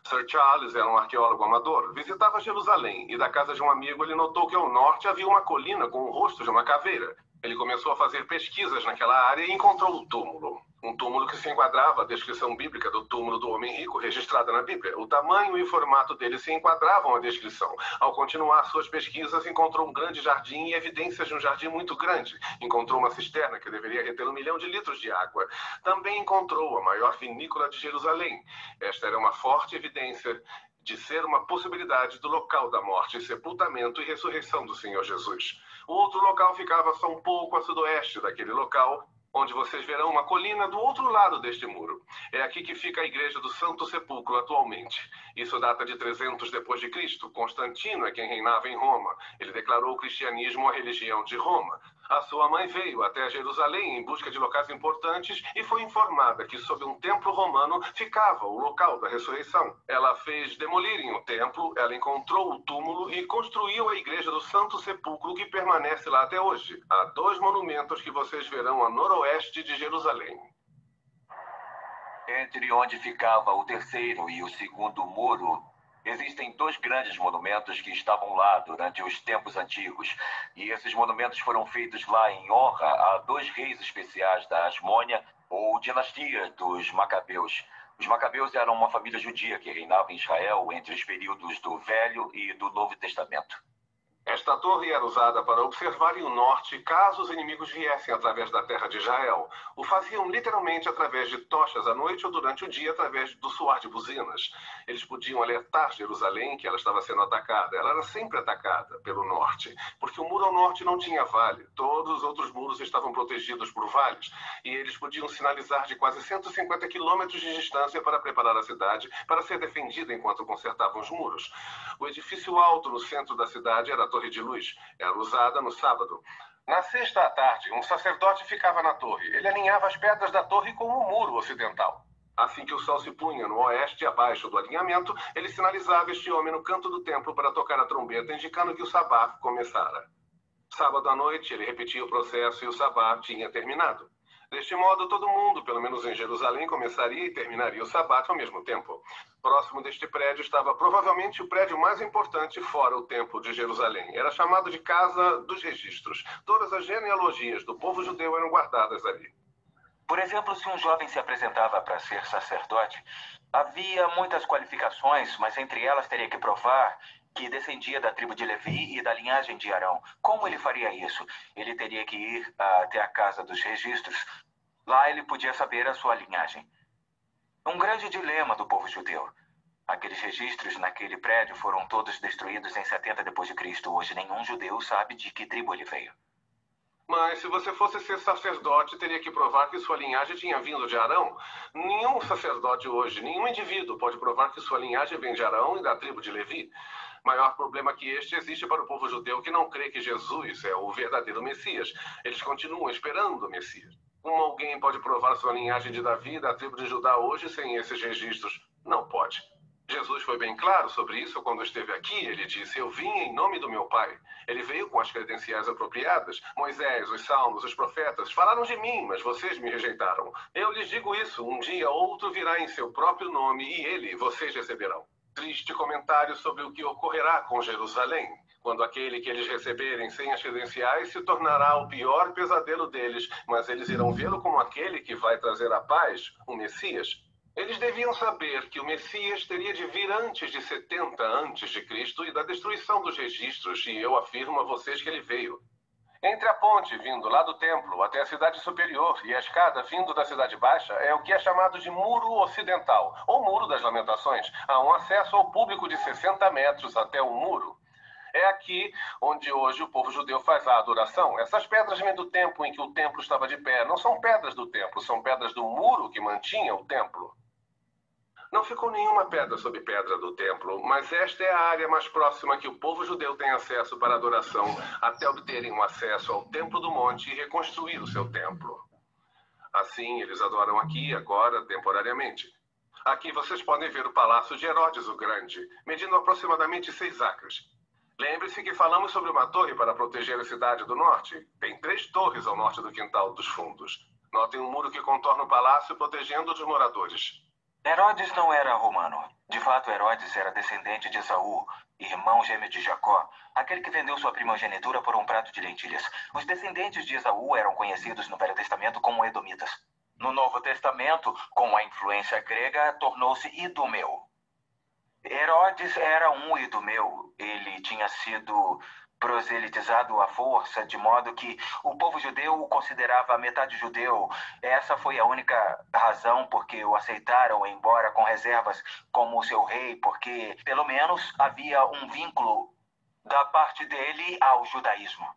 Sir Charles era um arqueólogo amador, visitava Jerusalém e da casa de um amigo ele notou que ao norte havia uma colina com o rosto de uma caveira. Ele começou a fazer pesquisas naquela área e encontrou o túmulo. Um túmulo que se enquadrava à descrição bíblica do túmulo do homem rico registrada na Bíblia. O tamanho e o formato dele se enquadravam à descrição. Ao continuar suas pesquisas, encontrou um grande jardim e evidências de um jardim muito grande. Encontrou uma cisterna que deveria reter 1 milhão de litros de água. Também encontrou a maior vinícola de Jerusalém. Esta era uma forte evidência de ser uma possibilidade do local da morte, sepultamento e ressurreição do Senhor Jesus. O outro local ficava só um pouco a sudoeste daquele local, onde vocês verão uma colina do outro lado deste muro. É aqui que fica a igreja do Santo Sepulcro atualmente. Isso data de 300 depois de Cristo. Constantino é quem reinava em Roma. Ele declarou o cristianismo a religião de Roma. A sua mãe veio até Jerusalém em busca de locais importantes e foi informada que sob um templo romano ficava o local da ressurreição. Ela fez demolirem o templo, ela encontrou o túmulo e construiu a igreja do Santo Sepulcro, que permanece lá até hoje. Há 2 monumentos que vocês verão a noroeste de Jerusalém. Entre onde ficava o terceiro e o segundo muro, existem 2 grandes monumentos que estavam lá durante os tempos antigos. E esses monumentos foram feitos lá em honra a 2 reis especiais da Asmônia, ou dinastia dos Macabeus. Os Macabeus eram uma família judia que reinava em Israel entre os períodos do Velho e do Novo Testamento. Esta torre era usada para observarem o norte caso os inimigos viessem através da terra de Israel. O faziam literalmente através de tochas à noite ou durante o dia através do soar de buzinas. Eles podiam alertar Jerusalém que ela estava sendo atacada. Ela era sempre atacada pelo norte, porque o muro ao norte não tinha vale. Todos os outros muros estavam protegidos por vales e eles podiam sinalizar de quase 150 quilômetros de distância para preparar a cidade para ser defendida enquanto consertavam os muros. O edifício alto no centro da cidade era a Torre de Luz. Era usada no sábado. Na sexta à tarde, um sacerdote ficava na torre. Ele alinhava as pedras da torre com o muro ocidental. Assim que o sol se punha no oeste, abaixo do alinhamento, ele sinalizava este homem no canto do templo para tocar a trombeta, indicando que o sabá começara. Sábado à noite, ele repetia o processo e o sabá tinha terminado. Deste modo, todo mundo, pelo menos em Jerusalém, começaria e terminaria o sabá ao mesmo tempo. Próximo deste prédio estava provavelmente o prédio mais importante fora o Templo de Jerusalém. Era chamado de Casa dos Registros. Todas as genealogias do povo judeu eram guardadas ali. Por exemplo, se um jovem se apresentava para ser sacerdote, havia muitas qualificações, mas entre elas teria que provar que descendia da tribo de Levi e da linhagem de Arão. Como ele faria isso? Ele teria que ir até a Casa dos Registros. Lá ele podia saber a sua linhagem. Um grande dilema do povo judeu. Aqueles registros naquele prédio foram todos destruídos em 70 depois de Cristo. Hoje nenhum judeu sabe de que tribo ele veio. Mas se você fosse ser sacerdote, teria que provar que sua linhagem tinha vindo de Arão. Nenhum sacerdote hoje, nenhum indivíduo pode provar que sua linhagem vem de Arão e da tribo de Levi. Maior problema que este existe para o povo judeu que não crê que Jesus é o verdadeiro Messias. Eles continuam esperando o Messias. Como alguém pode provar sua linhagem de Davi da tribo de Judá hoje sem esses registros? Não pode. Jesus foi bem claro sobre isso quando esteve aqui. Ele disse: eu vim em nome do meu Pai. Ele veio com as credenciais apropriadas. Moisés, os salmos, os profetas falaram de mim, mas vocês me rejeitaram. Eu lhes digo isso: um dia outro virá em seu próprio nome e ele vocês receberão. Triste comentário sobre o que ocorrerá com Jerusalém, quando aquele que eles receberem sem as credenciais se tornará o pior pesadelo deles, mas eles irão vê-lo como aquele que vai trazer a paz, o Messias. Eles deviam saber que o Messias teria de vir antes de 70 a.C. e da destruição dos registros, e eu afirmo a vocês que ele veio. Entre a ponte vindo lá do templo até a cidade superior e a escada vindo da cidade baixa é o que é chamado de Muro Ocidental, ou Muro das Lamentações. Há um acesso ao público de 60 metros até o muro. É aqui onde hoje o povo judeu faz a adoração. Essas pedras vêm do tempo em que o templo estava de pé. Não são pedras do templo, são pedras do muro que mantinha o templo. Não ficou nenhuma pedra sobre pedra do templo, mas esta é a área mais próxima que o povo judeu tem acesso para adoração, até obterem um acesso ao templo do monte e reconstruir o seu templo. Assim, eles adoram aqui, agora, temporariamente. Aqui vocês podem ver o palácio de Herodes o Grande, medindo aproximadamente 6 acres. Lembre-se que falamos sobre uma torre para proteger a cidade do norte. Tem 3 torres ao norte do quintal dos fundos. Notem um muro que contorna o palácio, protegendo os moradores. Herodes não era romano. De fato, Herodes era descendente de Esaú, irmão gêmeo de Jacó, aquele que vendeu sua primogenitura por um prato de lentilhas. Os descendentes de Esaú eram conhecidos no Velho Testamento como edomitas. No Novo Testamento, com a influência grega, tornou-se idumeu. Herodes era um idumeu. Ele tinha sido proselitizado à força, de modo que o povo judeu o considerava metade judeu. Essa foi a única razão por que o aceitaram, embora com reservas, como seu rei, porque, pelo menos, havia um vínculo da parte dele ao judaísmo.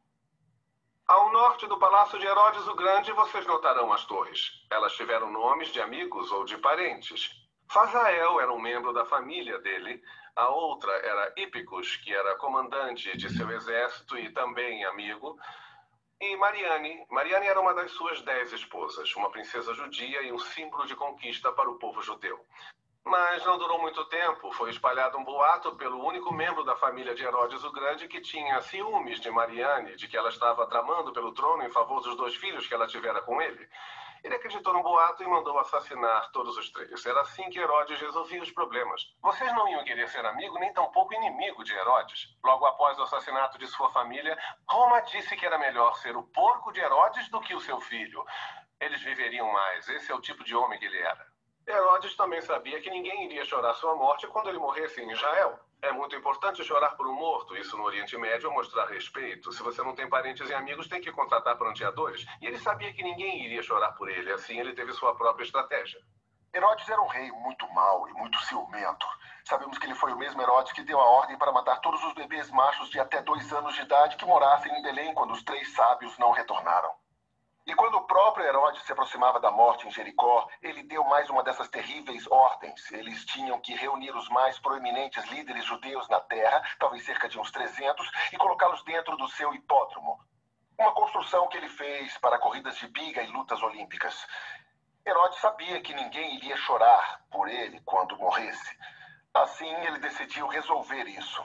Ao norte do palácio de Herodes o Grande, vocês notarão as torres. Elas tiveram nomes de amigos ou de parentes. Fazael era um membro da família dele. A outra era Hípicos, que era comandante de seu exército e também amigo. E Mariane. Mariane era uma das suas 10 esposas, uma princesa judia e um símbolo de conquista para o povo judeu. Mas não durou muito tempo. Foi espalhado um boato pelo único membro da família de Herodes o Grande que tinha ciúmes de Mariane, de que ela estava tramando pelo trono em favor dos 2 filhos que ela tivera com ele. Ele acreditou no boato e mandou assassinar todos os 3. Era assim que Herodes resolvia os problemas. Vocês não iam querer ser amigo nem tampouco inimigo de Herodes. Logo após o assassinato de sua família, Roma disse que era melhor ser o porco de Herodes do que o seu filho. Eles viveriam mais. Esse é o tipo de homem que ele era. Herodes também sabia que ninguém iria chorar sua morte quando ele morresse em Israel. É muito importante chorar por um morto. Isso no Oriente Médio é mostrar respeito. Se você não tem parentes e amigos, tem que contratar pranteadores. E ele sabia que ninguém iria chorar por ele. Assim, ele teve sua própria estratégia. Herodes era um rei muito mau e muito ciumento. Sabemos que ele foi o mesmo Herodes que deu a ordem para matar todos os bebês machos de até 2 anos de idade que morassem em Belém quando os 3 sábios não retornaram. E quando o próprio Herodes se aproximava da morte em Jericó, ele deu mais uma dessas terríveis ordens. Eles tinham que reunir os mais proeminentes líderes judeus na terra, talvez cerca de uns 300, e colocá-los dentro do seu hipódromo. Uma construção que ele fez para corridas de biga e lutas olímpicas. Herodes sabia que ninguém iria chorar por ele quando morresse. Assim, ele decidiu resolver isso.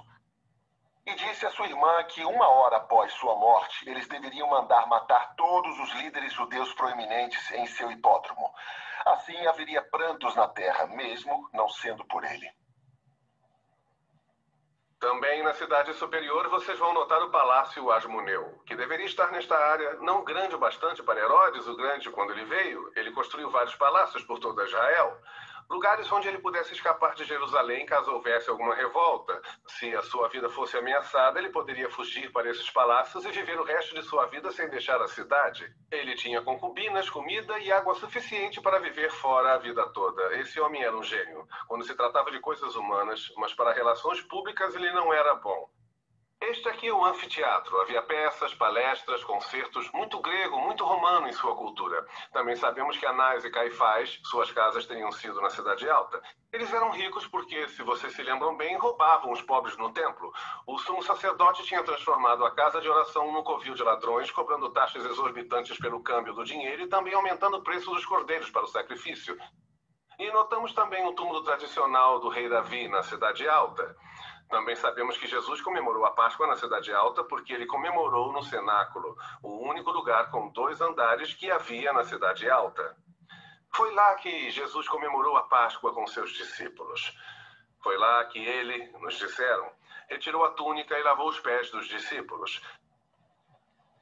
E disse à sua irmã que 1 hora após sua morte, eles deveriam mandar matar todos os líderes judeus proeminentes em seu hipódromo. Assim haveria prantos na terra, mesmo não sendo por ele. Também na cidade superior vocês vão notar o Palácio Asmoneu, que deveria estar nesta área, não grande o bastante para Herodes o Grande quando ele veio. Ele construiu vários palácios por toda Israel. Lugares onde ele pudesse escapar de Jerusalém caso houvesse alguma revolta. Se a sua vida fosse ameaçada, ele poderia fugir para esses palácios e viver o resto de sua vida sem deixar a cidade. Ele tinha concubinas, comida e água suficiente para viver fora a vida toda. Esse homem era um gênio, quando se tratava de coisas humanas, mas para relações públicas ele não era bom. Este aqui é um anfiteatro. Havia peças, palestras, concertos, muito grego, muito romano em sua cultura. Também sabemos que Anás e Caifás, suas casas teriam sido na Cidade Alta. Eles eram ricos porque, se vocês se lembram bem, roubavam os pobres no templo. O sumo sacerdote tinha transformado a casa de oração num covil de ladrões, cobrando taxas exorbitantes pelo câmbio do dinheiro e também aumentando o preço dos cordeiros para o sacrifício. E notamos também o túmulo tradicional do rei Davi na Cidade Alta. Também sabemos que Jesus comemorou a Páscoa na Cidade Alta porque ele comemorou no cenáculo, o único lugar com 2 andares que havia na Cidade Alta. Foi lá que Jesus comemorou a Páscoa com seus discípulos. Foi lá que ele, nos disseram, retirou a túnica e lavou os pés dos discípulos.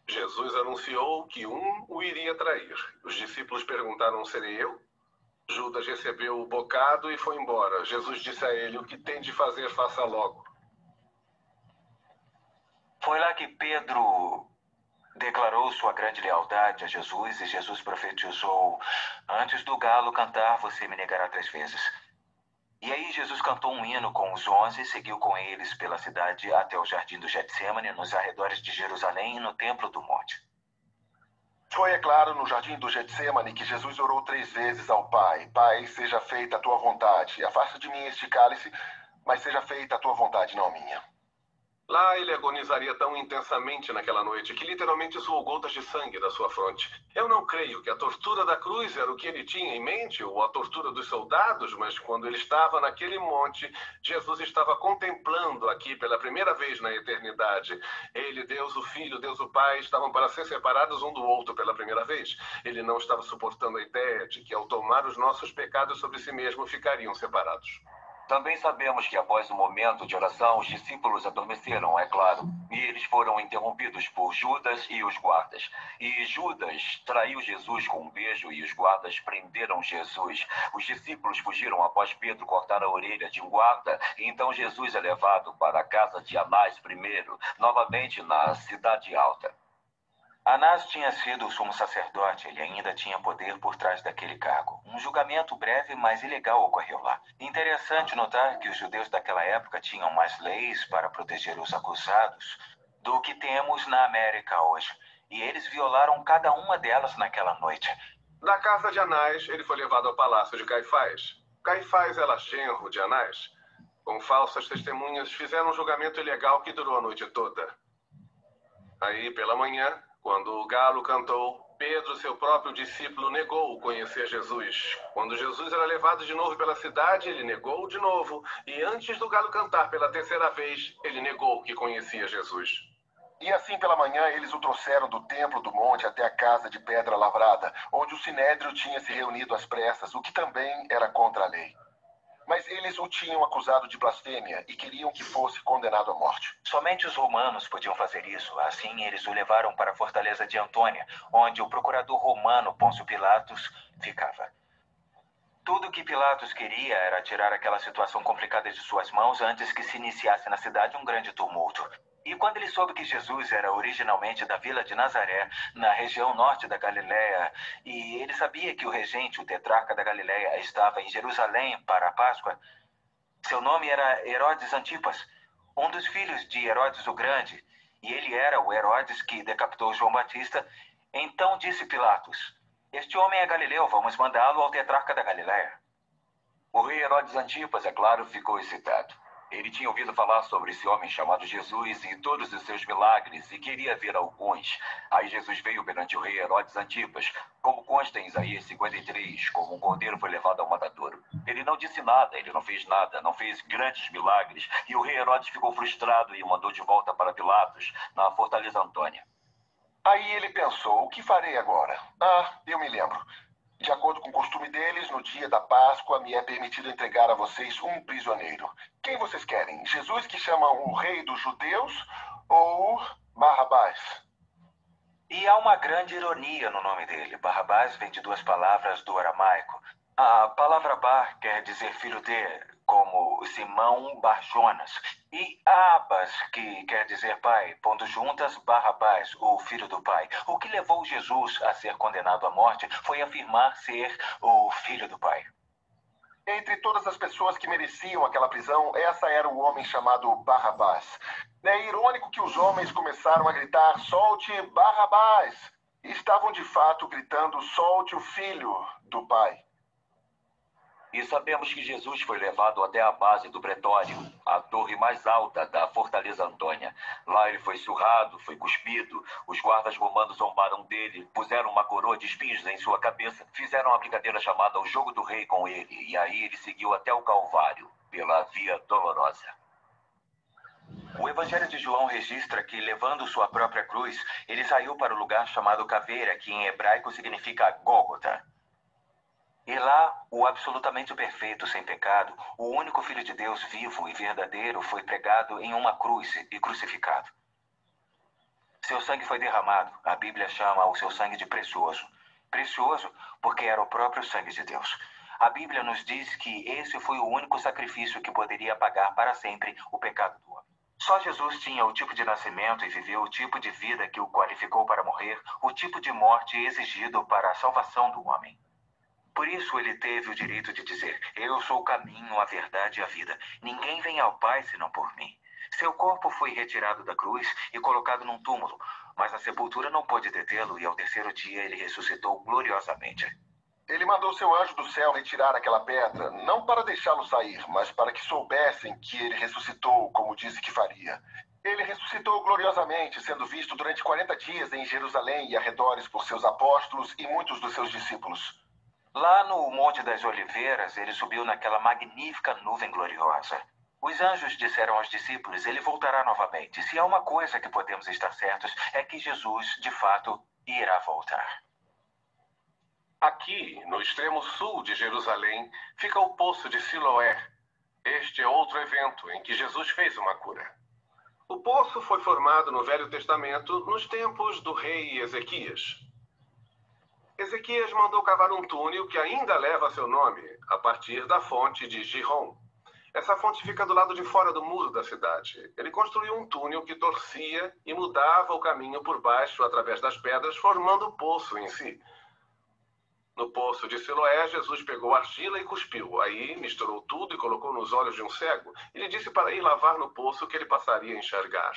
Jesus anunciou que um o iria trair. Os discípulos perguntaram: serei eu? Judas recebeu o bocado e foi embora. Jesus disse a ele: o que tem de fazer, faça logo. Foi lá que Pedro declarou sua grande lealdade a Jesus e Jesus profetizou: antes do galo cantar, você me negará 3 vezes. E aí Jesus cantou um hino com os 11 e seguiu com eles pela cidade até o jardim do Getsêmani, nos arredores de Jerusalém e no templo do monte. Foi, é claro, no jardim do Getsemane que Jesus orou 3 vezes ao Pai: Pai, seja feita a tua vontade. Afasta de mim este cálice, mas seja feita a tua vontade, não a minha. Lá ele agonizaria tão intensamente naquela noite que literalmente suou gotas de sangue da sua fronte. Eu não creio que a tortura da cruz era o que ele tinha em mente, ou a tortura dos soldados, mas quando ele estava naquele monte, Jesus estava contemplando aqui pela primeira vez na eternidade. Ele, Deus o Filho, Deus o Pai, estavam para ser separados um do outro pela primeira vez. Ele não estava suportando a ideia de que ao tomar os nossos pecados sobre si mesmo, ficariam separados. Também sabemos que após o momento de oração, os discípulos adormeceram, é claro, e eles foram interrompidos por Judas e os guardas. E Judas traiu Jesus com um beijo e os guardas prenderam Jesus. Os discípulos fugiram após Pedro cortar a orelha de um guarda, e então Jesus é levado para a casa de Anás primeiro, novamente na Cidade Alta. Anás tinha sido o sumo sacerdote, ele ainda tinha poder por trás daquele cargo. Um julgamento breve, mas ilegal ocorreu lá. Interessante notar que os judeus daquela época tinham mais leis para proteger os acusados do que temos na América hoje. E eles violaram cada uma delas naquela noite. Da casa de Anás, ele foi levado ao palácio de Caifás. Caifás era genro de Anás. Com falsas testemunhas, fizeram um julgamento ilegal que durou a noite toda. Aí, pela manhã, quando o galo cantou, Pedro, seu próprio discípulo, negou conhecer Jesus. Quando Jesus era levado de novo pela cidade, ele negou de novo. E antes do galo cantar pela 3ª vez, ele negou que conhecia Jesus. E assim pela manhã eles o trouxeram do templo do monte até a casa de pedra lavrada, onde o sinédrio tinha se reunido às pressas, o que também era contra a lei. Mas eles o tinham acusado de blasfêmia e queriam que fosse condenado à morte. Somente os romanos podiam fazer isso. Assim, eles o levaram para a fortaleza de Antônia, onde o procurador romano Pôncio Pilatos ficava. Tudo o que Pilatos queria era tirar aquela situação complicada de suas mãos antes que se iniciasse na cidade um grande tumulto. E quando ele soube que Jesus era originalmente da vila de Nazaré, na região norte da Galiléia, e ele sabia que o regente, o tetrarca da Galiléia, estava em Jerusalém para a Páscoa, seu nome era Herodes Antipas, um dos filhos de Herodes o Grande, e ele era o Herodes que decapitou João Batista. Então disse Pilatos: este homem é galileu, vamos mandá-lo ao tetrarca da Galiléia. O rei Herodes Antipas, é claro, ficou excitado. Ele tinha ouvido falar sobre esse homem chamado Jesus e todos os seus milagres e queria ver alguns. Aí Jesus veio perante o rei Herodes Antipas, como consta em Isaías 53, como um cordeiro foi levado ao matadouro. Ele não disse nada, ele não fez nada, não fez grandes milagres, e o rei Herodes ficou frustrado e o mandou de volta para Pilatos, na fortaleza Antônia. Aí ele pensou: o que farei agora? Eu me lembro. De acordo com o costume deles, no dia da Páscoa, me é permitido entregar a vocês um prisioneiro. Quem vocês querem? Jesus, que chamam o rei dos judeus, ou Barrabás? E há uma grande ironia no nome dele. Barrabás vem de 2 palavras do aramaico. A palavra Bar quer dizer filho de, como Simão Bar-Jonas. E Abas, que quer dizer pai, pondo juntas Barrabás, o filho do pai. O que levou Jesus a ser condenado à morte foi afirmar ser o filho do pai. Entre todas as pessoas que mereciam aquela prisão, essa era o homem chamado Barrabás. É irônico que os homens começaram a gritar: solte Barrabás! E estavam de fato gritando: solte o filho do pai. E sabemos que Jesus foi levado até a base do Pretório, a torre mais alta da Fortaleza Antônia. Lá ele foi surrado, foi cuspido, os guardas romanos zombaram dele, puseram uma coroa de espinhos em sua cabeça, fizeram uma brincadeira chamada o Jogo do Rei com ele, e aí ele seguiu até o Calvário, pela Via Dolorosa. O Evangelho de João registra que, levando sua própria cruz, ele saiu para o lugar chamado Caveira, que em hebraico significa Gólgota. E lá, o absolutamente perfeito, sem pecado, o único Filho de Deus vivo e verdadeiro, foi pregado em uma cruz e crucificado. Seu sangue foi derramado. A Bíblia chama o seu sangue de precioso. Precioso porque era o próprio sangue de Deus. A Bíblia nos diz que esse foi o único sacrifício que poderia pagar para sempre o pecado do homem. Só Jesus tinha o tipo de nascimento e viveu o tipo de vida que o qualificou para morrer, o tipo de morte exigido para a salvação do homem. Por isso ele teve o direito de dizer: eu sou o caminho, a verdade e a vida. Ninguém vem ao Pai senão por mim. Seu corpo foi retirado da cruz e colocado num túmulo, mas a sepultura não pôde detê-lo e ao terceiro dia ele ressuscitou gloriosamente. Ele mandou seu anjo do céu retirar aquela pedra, não para deixá-lo sair, mas para que soubessem que ele ressuscitou, como disse que faria. Ele ressuscitou gloriosamente, sendo visto durante 40 dias em Jerusalém e arredores por seus apóstolos e muitos dos seus discípulos. Lá no Monte das Oliveiras, ele subiu naquela magnífica nuvem gloriosa. Os anjos disseram aos discípulos: ele voltará novamente. Se há uma coisa que podemos estar certos, é que Jesus, de fato, irá voltar. Aqui, no extremo sul de Jerusalém, fica o Poço de Siloé. Este é outro evento em que Jesus fez uma cura. O poço foi formado no Velho Testamento nos tempos do rei Ezequias. Ezequias mandou cavar um túnel que ainda leva seu nome, a partir da fonte de Gihon. Essa fonte fica do lado de fora do muro da cidade. Ele construiu um túnel que torcia e mudava o caminho por baixo através das pedras, formando o poço em si. No poço de Siloé, Jesus pegou argila e cuspiu. Aí misturou tudo e colocou nos olhos de um cego. E lhe disse para ir lavar no poço que ele passaria a enxergar.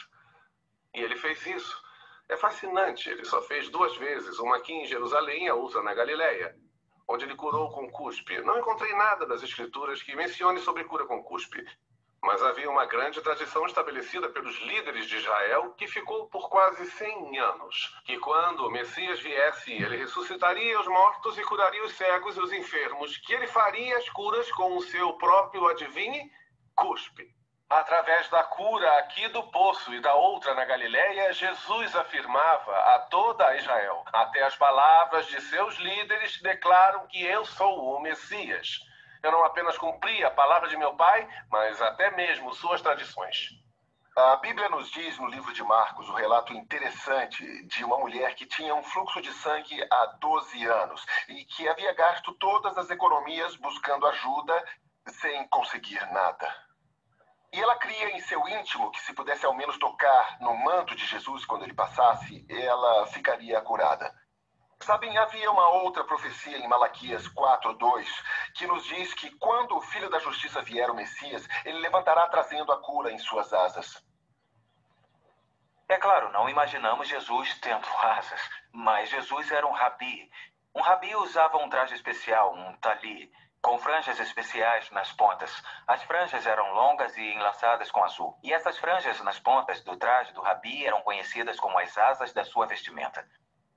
E ele fez isso. É fascinante, ele só fez 2 vezes, uma aqui em Jerusalém e a outra na Galileia, onde ele curou com cuspe. Não encontrei nada das escrituras que mencione sobre cura com cuspe, mas havia uma grande tradição estabelecida pelos líderes de Israel que ficou por quase 100 anos, que quando o Messias viesse, ele ressuscitaria os mortos e curaria os cegos e os enfermos, que ele faria as curas com o seu próprio, adivinhe, cuspe. Através da cura aqui do poço e da outra na Galileia, Jesus afirmava a toda Israel: até as palavras de seus líderes declaram que eu sou o Messias. Eu não apenas cumpri a palavra de meu Pai, mas até mesmo suas tradições. A Bíblia nos diz no livro de Marcos um relato interessante de uma mulher que tinha um fluxo de sangue há 12 anos e que havia gasto todas as economias buscando ajuda sem conseguir nada. E ela cria em seu íntimo que se pudesse ao menos tocar no manto de Jesus quando ele passasse, ela ficaria curada. Sabem, havia uma outra profecia em Malaquias 4:2 que nos diz que quando o Filho da Justiça vier, o Messias, ele levantará trazendo a cura em suas asas. É claro, não imaginamos Jesus tendo asas, mas Jesus era um rabi. Um rabi usava um traje especial, um tali, com franjas especiais nas pontas. As franjas eram longas e enlaçadas com azul. E essas franjas nas pontas do traje do rabi eram conhecidas como as asas da sua vestimenta.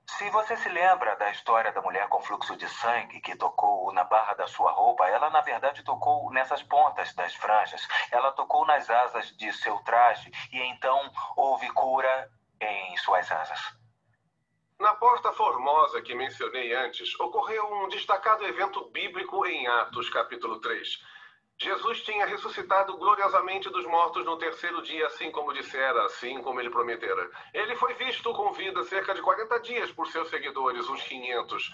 Se você se lembra da história da mulher com fluxo de sangue que tocou na barra da sua roupa, ela na verdade tocou nessas pontas das franjas. Ela tocou nas asas de seu traje e então houve cura em suas asas. Na Porta Formosa que mencionei antes, ocorreu um destacado evento bíblico em Atos, capítulo 3. Jesus tinha ressuscitado gloriosamente dos mortos no 3º dia, assim como dissera, assim como ele prometera. Ele foi visto com vida cerca de 40 dias por seus seguidores, uns 500.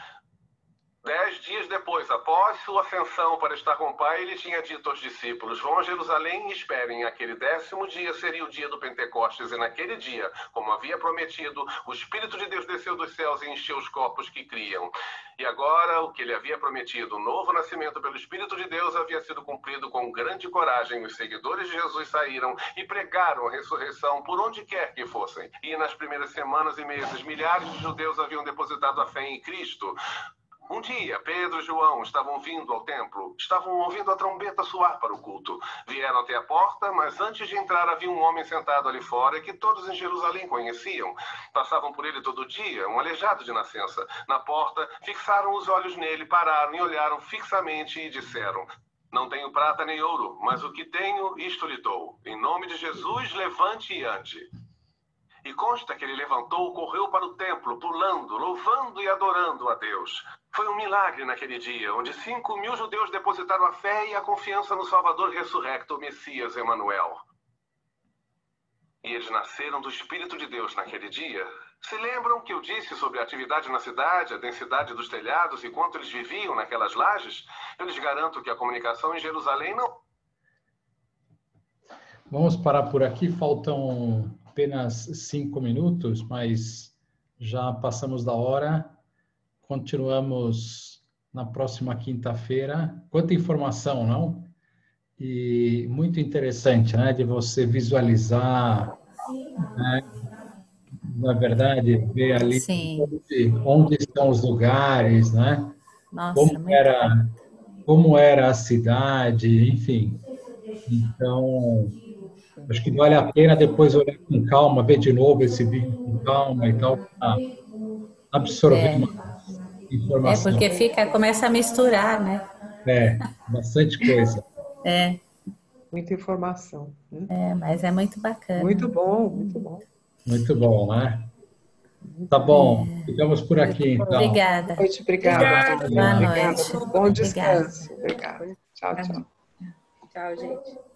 10 dias depois, após sua ascensão para estar com o Pai, ele tinha dito aos discípulos: vão a Jerusalém e esperem. Aquele 10º dia seria o dia do Pentecostes, e naquele dia, como havia prometido, o Espírito de Deus desceu dos céus e encheu os corpos que criam. E agora, o que ele havia prometido, o novo nascimento pelo Espírito de Deus, havia sido cumprido com grande coragem. Os seguidores de Jesus saíram e pregaram a ressurreição por onde quer que fossem. E nas primeiras semanas e meses, milhares de judeus haviam depositado a fé em Cristo. Um dia, Pedro e João estavam vindo ao templo, estavam ouvindo a trombeta soar para o culto. Vieram até a porta, mas antes de entrar havia um homem sentado ali fora que todos em Jerusalém conheciam. Passavam por ele todo dia, um aleijado de nascença. Na porta, fixaram os olhos nele, pararam e olharam fixamente e disseram: não tenho prata nem ouro, mas o que tenho, isto lhe dou. Em nome de Jesus, levante e ande. E consta que ele levantou, correu para o templo, pulando, louvando e adorando a Deus. Foi um milagre naquele dia, onde 5.000 judeus depositaram a fé e a confiança no Salvador ressurrecto, o Messias Emanuel. E eles nasceram do Espírito de Deus naquele dia. Se lembram que eu disse sobre a atividade na cidade, a densidade dos telhados e quanto eles viviam naquelas lajes? Eu lhes garanto que a comunicação em Jerusalém não... Vamos parar por aqui, faltam apenas 5 minutos, mas já passamos da hora. Continuamos na próxima quinta-feira. Quanta informação, não? E muito interessante, né? De você visualizar, né? Na verdade, ver ali onde estão os lugares, né? Nossa, como era a cidade, enfim. Então, acho que vale a pena depois olhar com calma, ver de novo esse vídeo com calma e tal, para absorver mais informação. Porque começa a misturar, né? Bastante coisa. Muita informação. Mas é muito bacana. Muito bom, muito bom. Muito bom, né? Tá bom, ficamos por aqui, então. Obrigada. Obrigada. Boa noite. Bom descanso. Obrigada. Tchau, tchau. Tchau, gente.